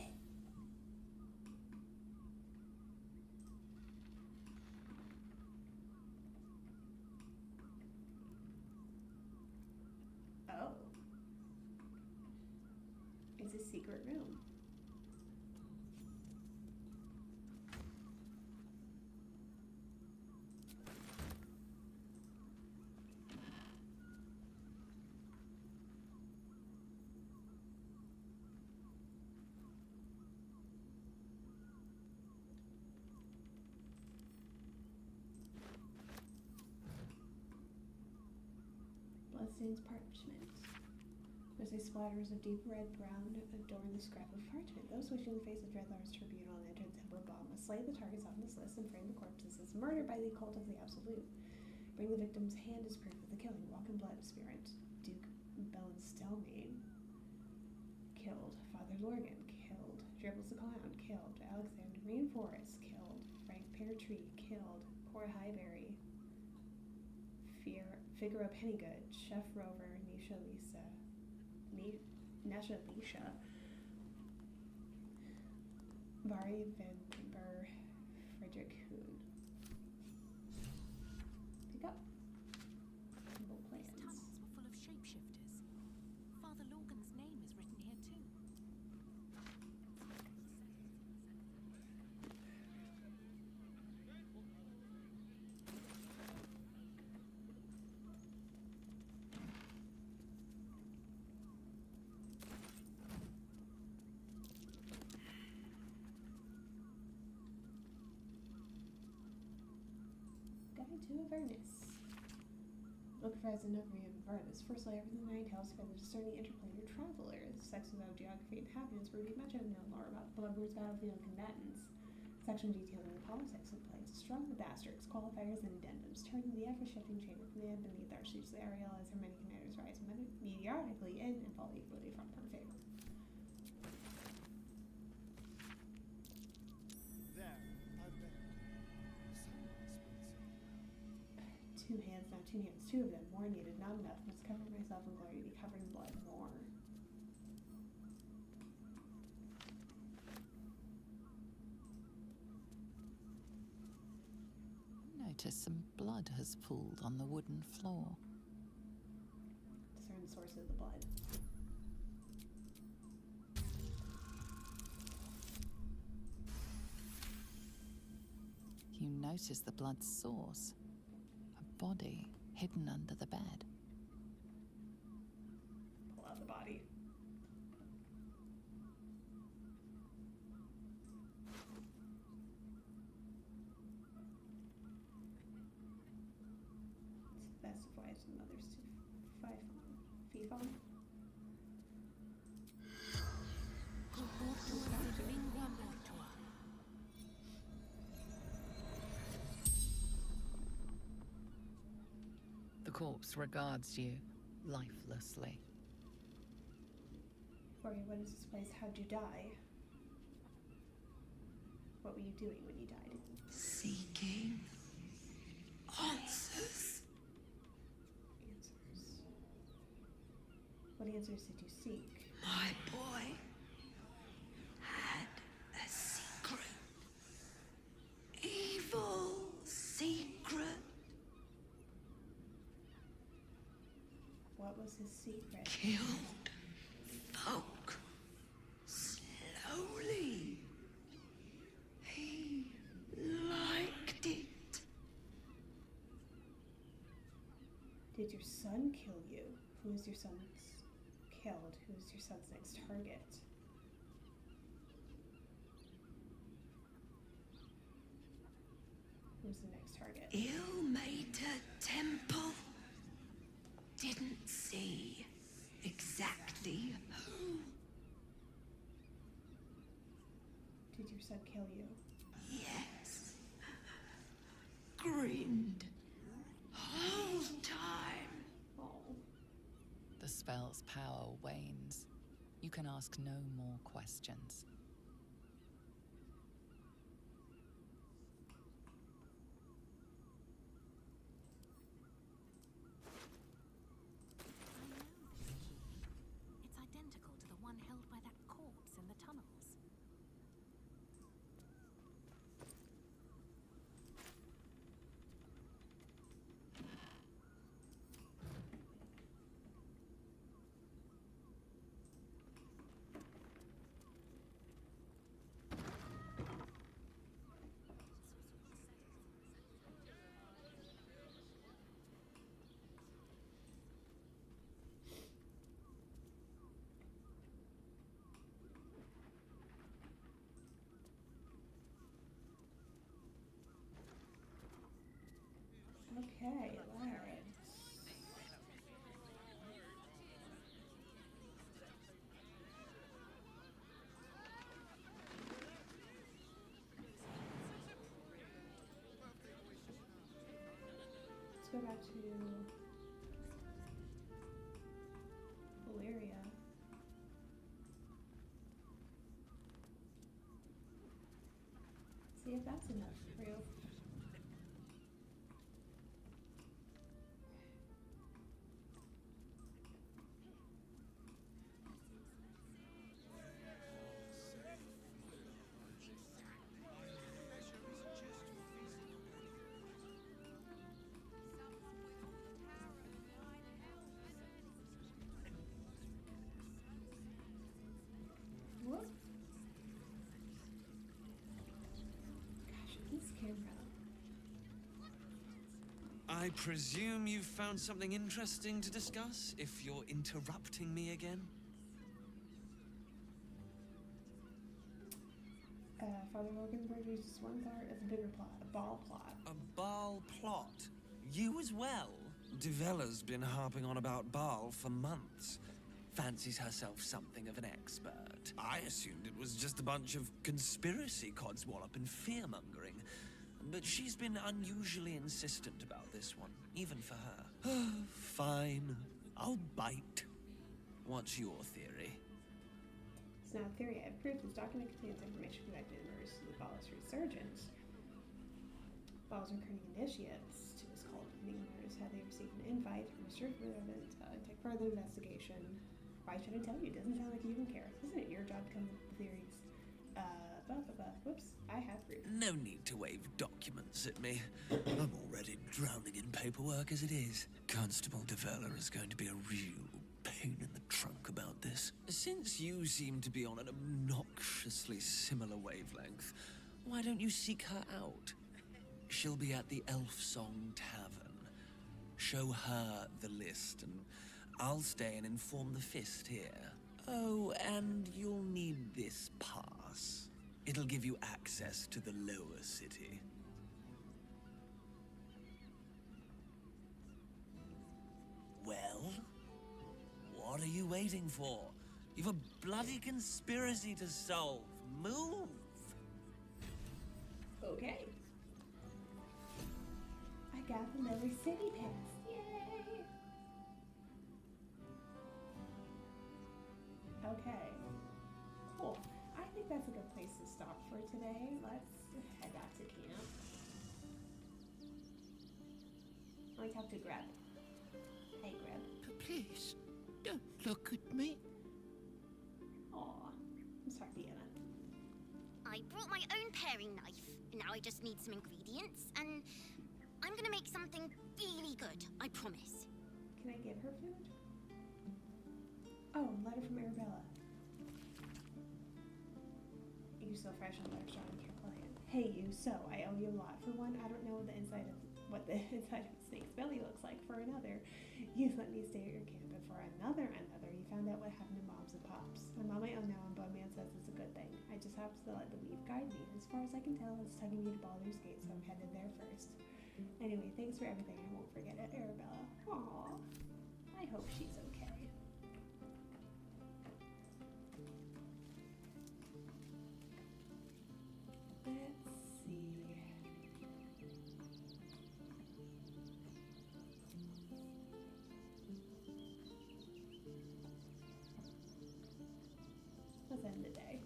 A: Oh. It's a secret room. Bloodstains parchment. There's splatters of deep red-brown adorn the scrap of parchment. Those wishing to face the Dreadlord's tribunal and enter the Temple of Baal must slay the targets on this list and frame the corpses as murder by the cult of the Absolute. Bring the victim's hand as proof of the killing. Walk in blood, spirit. Duke Belenstelmane. Killed. Father Lorgan. Killed. Dribbles the Clown. Killed. Alexander Rainforest. Killed. Frank Peartree. Killed. Cora Highberry. Figaro Pennygood. Chef Rover. Nisha Lisa. Nasha Lisha. Vari Vandenberg. Frederick Hoon. Pick up. Simple plans.
E: These tunnels were full of shapeshifters. Father Lorgan's name is written here too.
A: Guide to Avernus. Look for as a memory of Avernus. First lay everything the nine tales for the discerning interplanar travelers. Sections of geography and inhabitants reveal much unknown lore about Bloodborne's battlefield combatants. Section detailing the politics of the place. Strong with asterisks, qualifiers, and addendums. Turn to the ever-shifting chain of command beneath our seats. The Ariel as her many commanders rise meteorically in and fall equally from her favor.
F: There, I'm there.
A: Two hands, now 2 hands. 2 of them. More needed, not enough. Must cover myself in glory to be covered in blood. More.
I: Notice some blood has pooled on the wooden floor.
A: Discern the source of the blood.
I: You notice the blood's source. A body hidden under the bed.
A: Pull out the body. It's best of wives and mothers to feed on.
I: The corpse regards you lifelessly.
A: Corey, what is this place? How'd you die? What were you doing when you died?
O: Seeking answers.
A: Answers. What answers did you seek?
O: My boy had a secret. Evil secret.
A: What was his secret?
O: Killed folk. Slowly. He liked it.
A: Did your son kill you? Who is your son's killed? Who is your son's next target? Who's the next target?
O: Ilmater Temple. Didn't see exactly who.
A: Did your son kill you?
O: Yes. Grinned. Whole time.
A: Oh.
I: The spell's power wanes. You can ask no more questions.
E: It's identical to the one held by that corpse in the tunnels.
A: Okay, alright. Let's go back to Valeria. See if that's enough for you. What? Gosh, this camera.
P: I presume you've found something interesting to discuss, if you're interrupting me again?
A: Father Logan's word uses one part as a bigger plot, a ball plot.
P: A Baal plot? You as well? Duvella's been harping on about Baal for months. Fancies herself something of an expert. I assumed it was just a bunch of conspiracy codswallop and fear-mongering. But she's been unusually insistent about this one, even for her. Fine. I'll bite. What's your theory?
A: It's not a theory. I have proof. This document contains information connected in the the Baal's resurgence. Baal's recruiting initiates to his cult. Mingers had they received an invite from a certain event to take further investigation. Why should I tell you? It doesn't sound like you even care. Isn't it your job to come up with theories? Whoops, I have proof.
P: No need to wave documents at me. I'm already drowning in paperwork as it is. Constable Devella is going to be a real pain in the trunk about this. Since you seem to be on an obnoxiously similar wavelength, why don't you seek her out? She'll be at the Elf Song Tavern. Show her the list, and I'll stay and inform the Fist here. Oh, and you'll need this pass. It'll give you access to the lower city. Well? What are you waiting for? You've a bloody conspiracy to solve. Move!
A: Okay. I got the lower city pass. Yay! Okay. Cool. I think that's a good place to stop for today. Let's head back to camp. to talk to Grub. Hey, Grub.
R: Please, don't look at me.
A: Aw. I'm sorry, Deanna.
J: I brought my own paring knife. Now I just need some ingredients, and I'm gonna make something really good, I promise.
A: Can I give her food? Oh, letter from Arabella. You so fresh and letter strong, can't play it. Hey you, so I owe you a lot. For one, I don't know what the inside of a snake's belly looks like. For another, you let me stay at your camp, and for another, you found out what happened to moms and pops. I'm on my own now, and Boneman says it's a good thing. I just have to let the weave guide me. As far as I can tell, it's tugging me to Baldur's Gate, so I'm headed there first. Anyway, thanks for everything. I won't forget it, Arabella. Aww. I hope she's okay. Let's see. Let's end the day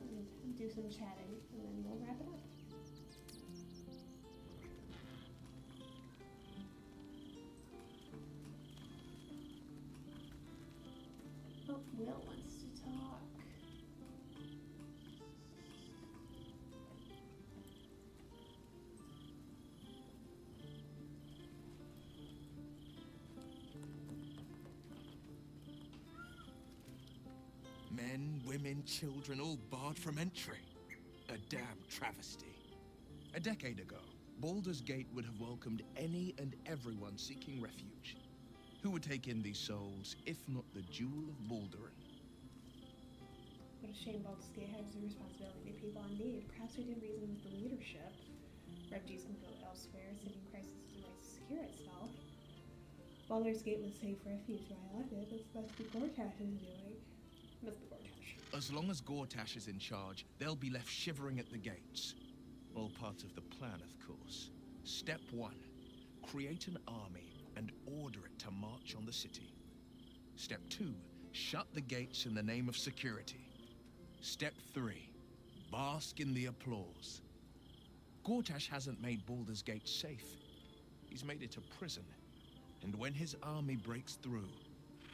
A: and do some chatting, and then we'll wrap it up. Oh, Will wants to talk.
C: Men, women, children, all barred from entry. A damn travesty. A decade ago, Baldur's Gate would have welcomed any and everyone seeking refuge. Who would take in these souls, if not the Jewel of Baldurin?
A: What a shame Baldur's Gate has the responsibility to people in need. Perhaps we didn't reason with the leadership. Refugees can go elsewhere. City crisis is a way to secure itself. Baldur's Gate was safe refuge while I did. That's what the Gortash is doing. Must be Gortash.
C: As long as Gortash is in charge, they'll be left shivering at the gates. All part of the plan, of course. Step 1. Create an army and order it to march on the city. Step 2. Shut the gates in the name of security. Step 3. Bask in the applause. Gortash hasn't made Baldur's Gate safe. He's made it a prison. And when his army breaks through,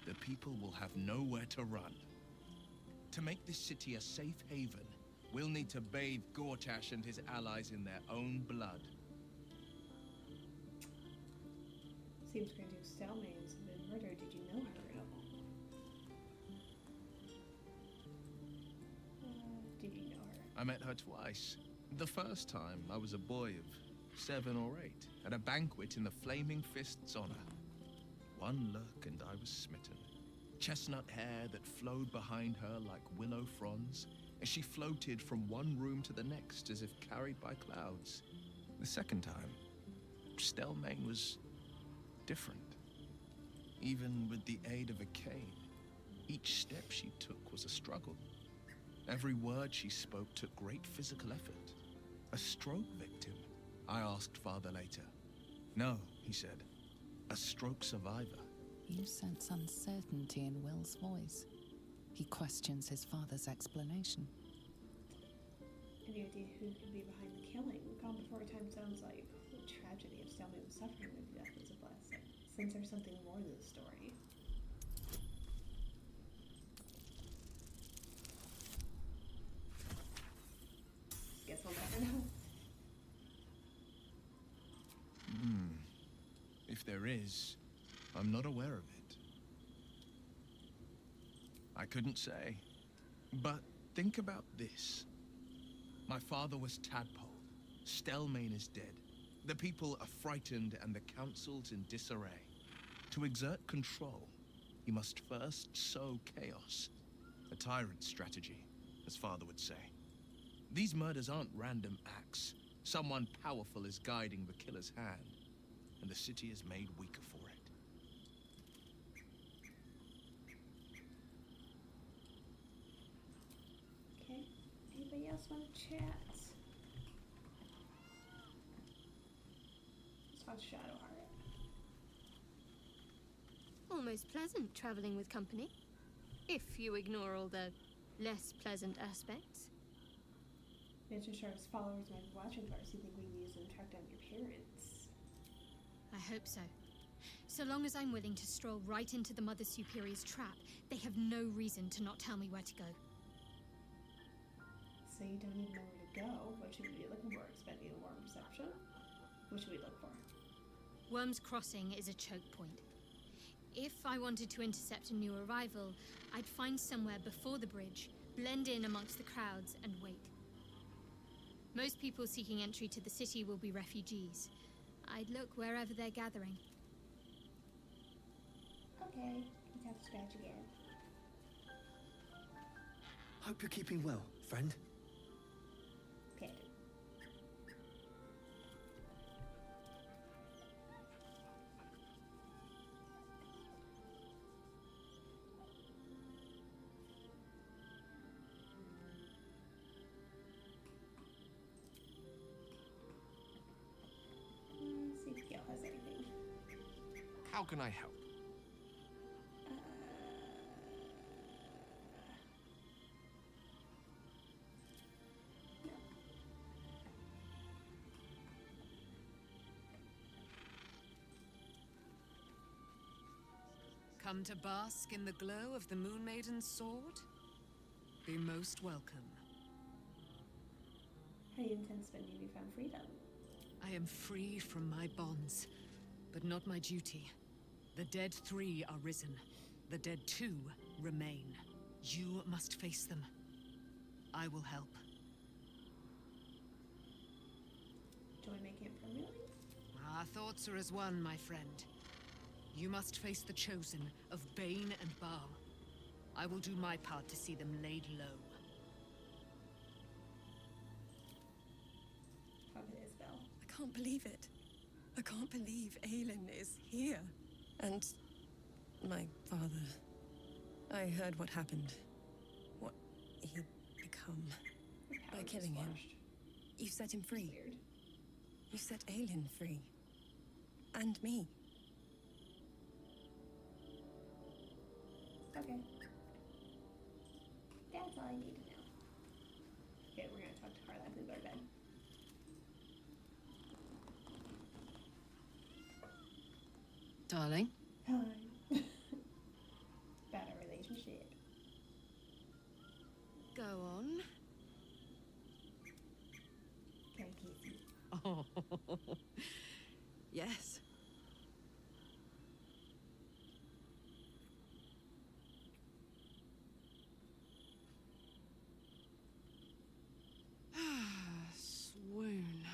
C: the people will have nowhere to run. To make this city a safe haven, we'll need to bathe Gortash and his allies in their own blood.
A: Seems Grandiose Stalmain's been murdered. Did you know her at all? Did you know her?
C: I met her twice. The first time, I was a boy of 7 or 8, at a banquet in the Flaming Fist's honor. One look and I was smitten. Chestnut hair that flowed behind her like willow fronds, as she floated from one room to the next as if carried by clouds. The second time, Stelmain was different. Even with the aid of a cane, each step she took was a struggle. Every word she spoke took great physical effort. A stroke victim? I asked Father later. No, he said. A stroke survivor.
I: You sense uncertainty in Will's voice. He questions his father's explanation.
A: Any idea who could be behind the killing? Gone Before Time sounds like the tragedy of Stelmain was suffering. Maybe death was a blessing. Since there's something more to the story. Guess we'll never know.
C: If there is, I'm not aware of it. I couldn't say. But think about this. My father was Tadpole. Stelmain is dead. The people are frightened and the council's in disarray. To exert control, you must first sow chaos. A tyrant's strategy, as father would say. These murders aren't random acts. Someone powerful is guiding the killer's hand, and the city is made weaker for it.
A: Okay. Anybody else want to chat? Let's watch Shadowheart.
K: Almost pleasant traveling with company, if you ignore all the less pleasant aspects.
A: Mr. Sharp's followers might be watching for us. You think we can use them to track down your parents?
K: I hope so.
M: So long as I'm willing to stroll right into the Mother Superior's trap, they have no reason to not tell me where to go.
A: So you don't even know where to go. What should we be looking for? Expending a warm perception? What should we look for?
M: Worm's Crossing is a choke point. If I wanted to intercept a new arrival, I'd find somewhere before the bridge, blend in amongst the crowds, and wait. Most people seeking entry to the city will be refugees. I'd look wherever they're gathering.
A: Okay, let's have to scratch again.
U: Hope you're keeping well, friend.
A: Paladin. See if Gil has anything.
C: How can I help?
K: Come to bask in the glow of the Moon Maiden's sword? Be most welcome.
A: How do you intend spending your newfound freedom?
K: I am free from my bonds, but not my duty. The dead 3 are risen. The dead 2 remain. You must face them. I will help.
A: Join making it permanently?
K: Our thoughts are as one, my friend. You must face the Chosen of Bane and Baal. I will do my part to see them laid low.
A: How it is, Belle.
H: I can't believe it. I can't believe Aelin is here. And my father. I heard what happened. What he'd become by killing him. You set him free.
A: Weird.
H: You set Aelin free. And me.
A: Okay. That's all I need to know. Okay, we're gonna talk to Carla and go to bed.
K: Darling?
A: Hi. About our relationship.
K: Go on.
A: Can I kiss you?
K: Oh, yes. Swoon.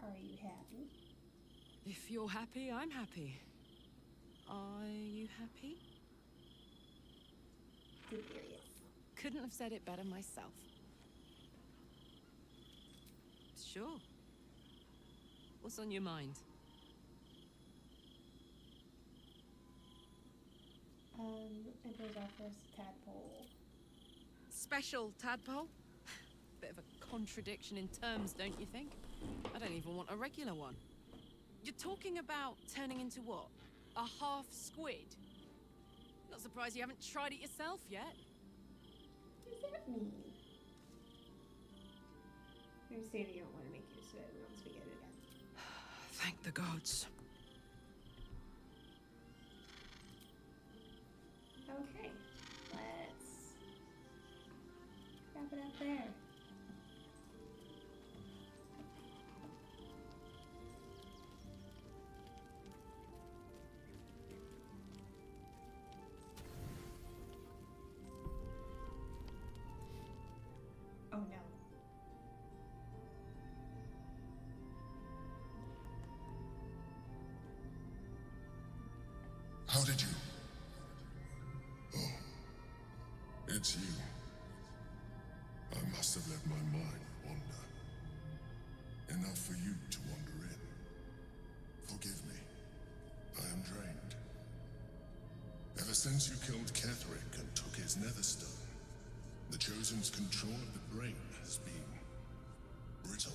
A: Are you happy?
K: If you're happy, I'm happy. Are you happy?
A: Delirious.
K: Couldn't have said it better myself. Sure. What's on your mind?
A: It was our first tadpole.
K: Special tadpole? Bit of a contradiction in terms, don't you think? I don't even want a regular one. You're talking about turning into what? A half squid? Not surprised you haven't tried it yourself yet.
A: What does that mean? You're saying you don't want to make use of it once we get it again.
K: Thank the gods.
A: Okay, let's wrap it up there. Oh no.
W: How did you? Oh, it's you. I must have let my mind wander. Enough for you to wander in. Forgive me. I am drained. Ever since you killed Ketherick and took his netherstone, the Chosen's control of the brain has been brittle.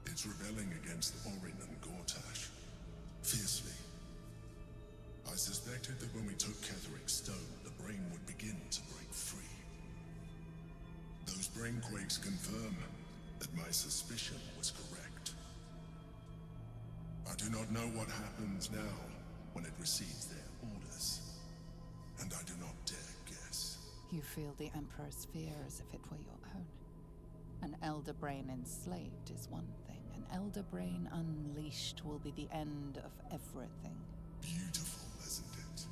W: It's rebelling against Olwyn and Gortash fiercely. I suspected that when we took Ketherick's stone, the brain would begin to break free. Those brain quakes confirm that my suspicion was correct. do not know what happens now when it receives their orders. And I do not dare guess.
I: You feel the Emperor's fear as if it were your own. An elder brain enslaved is one thing. An elder brain unleashed will be the end of everything.
W: Beautiful, isn't it?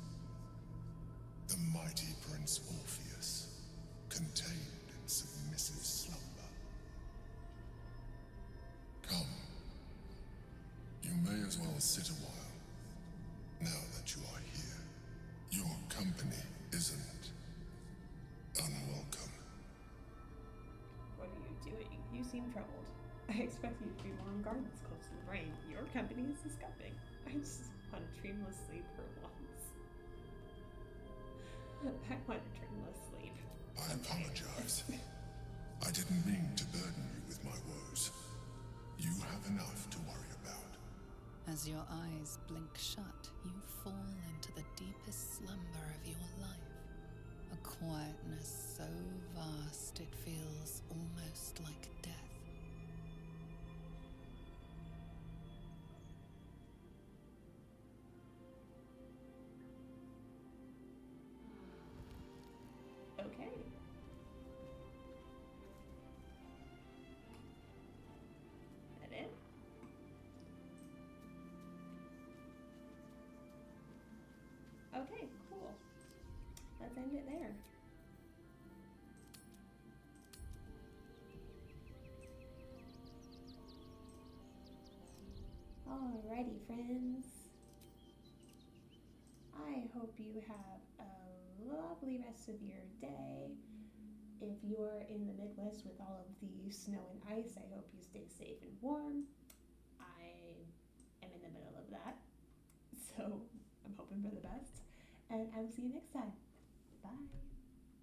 W: The mighty Prince Orpheus, contained in submissive slumber. Come. You may as well sit a while, now that you are here. Your company isn't unwelcome.
A: What are you doing? You seem troubled. I expect you to be more on guard this close to the brain. Your company is disgusting. I just want a dreamless sleep for once. I want a dreamless sleep.
W: I apologize. I didn't mean to burden you with my woes. You have enough to worry about.
I: As your eyes blink shut, you fall into the deepest slumber of your life. A quietness so vast it feels almost like death.
A: Okay. That it? Okay, cool. Let's end it there. Alrighty, friends. I hope you have a lovely rest of your day. If you're in the Midwest with all of the snow and ice, I hope you stay safe and warm. I am in the middle of that, so I'm hoping for the best. And I will see you next time. Bye.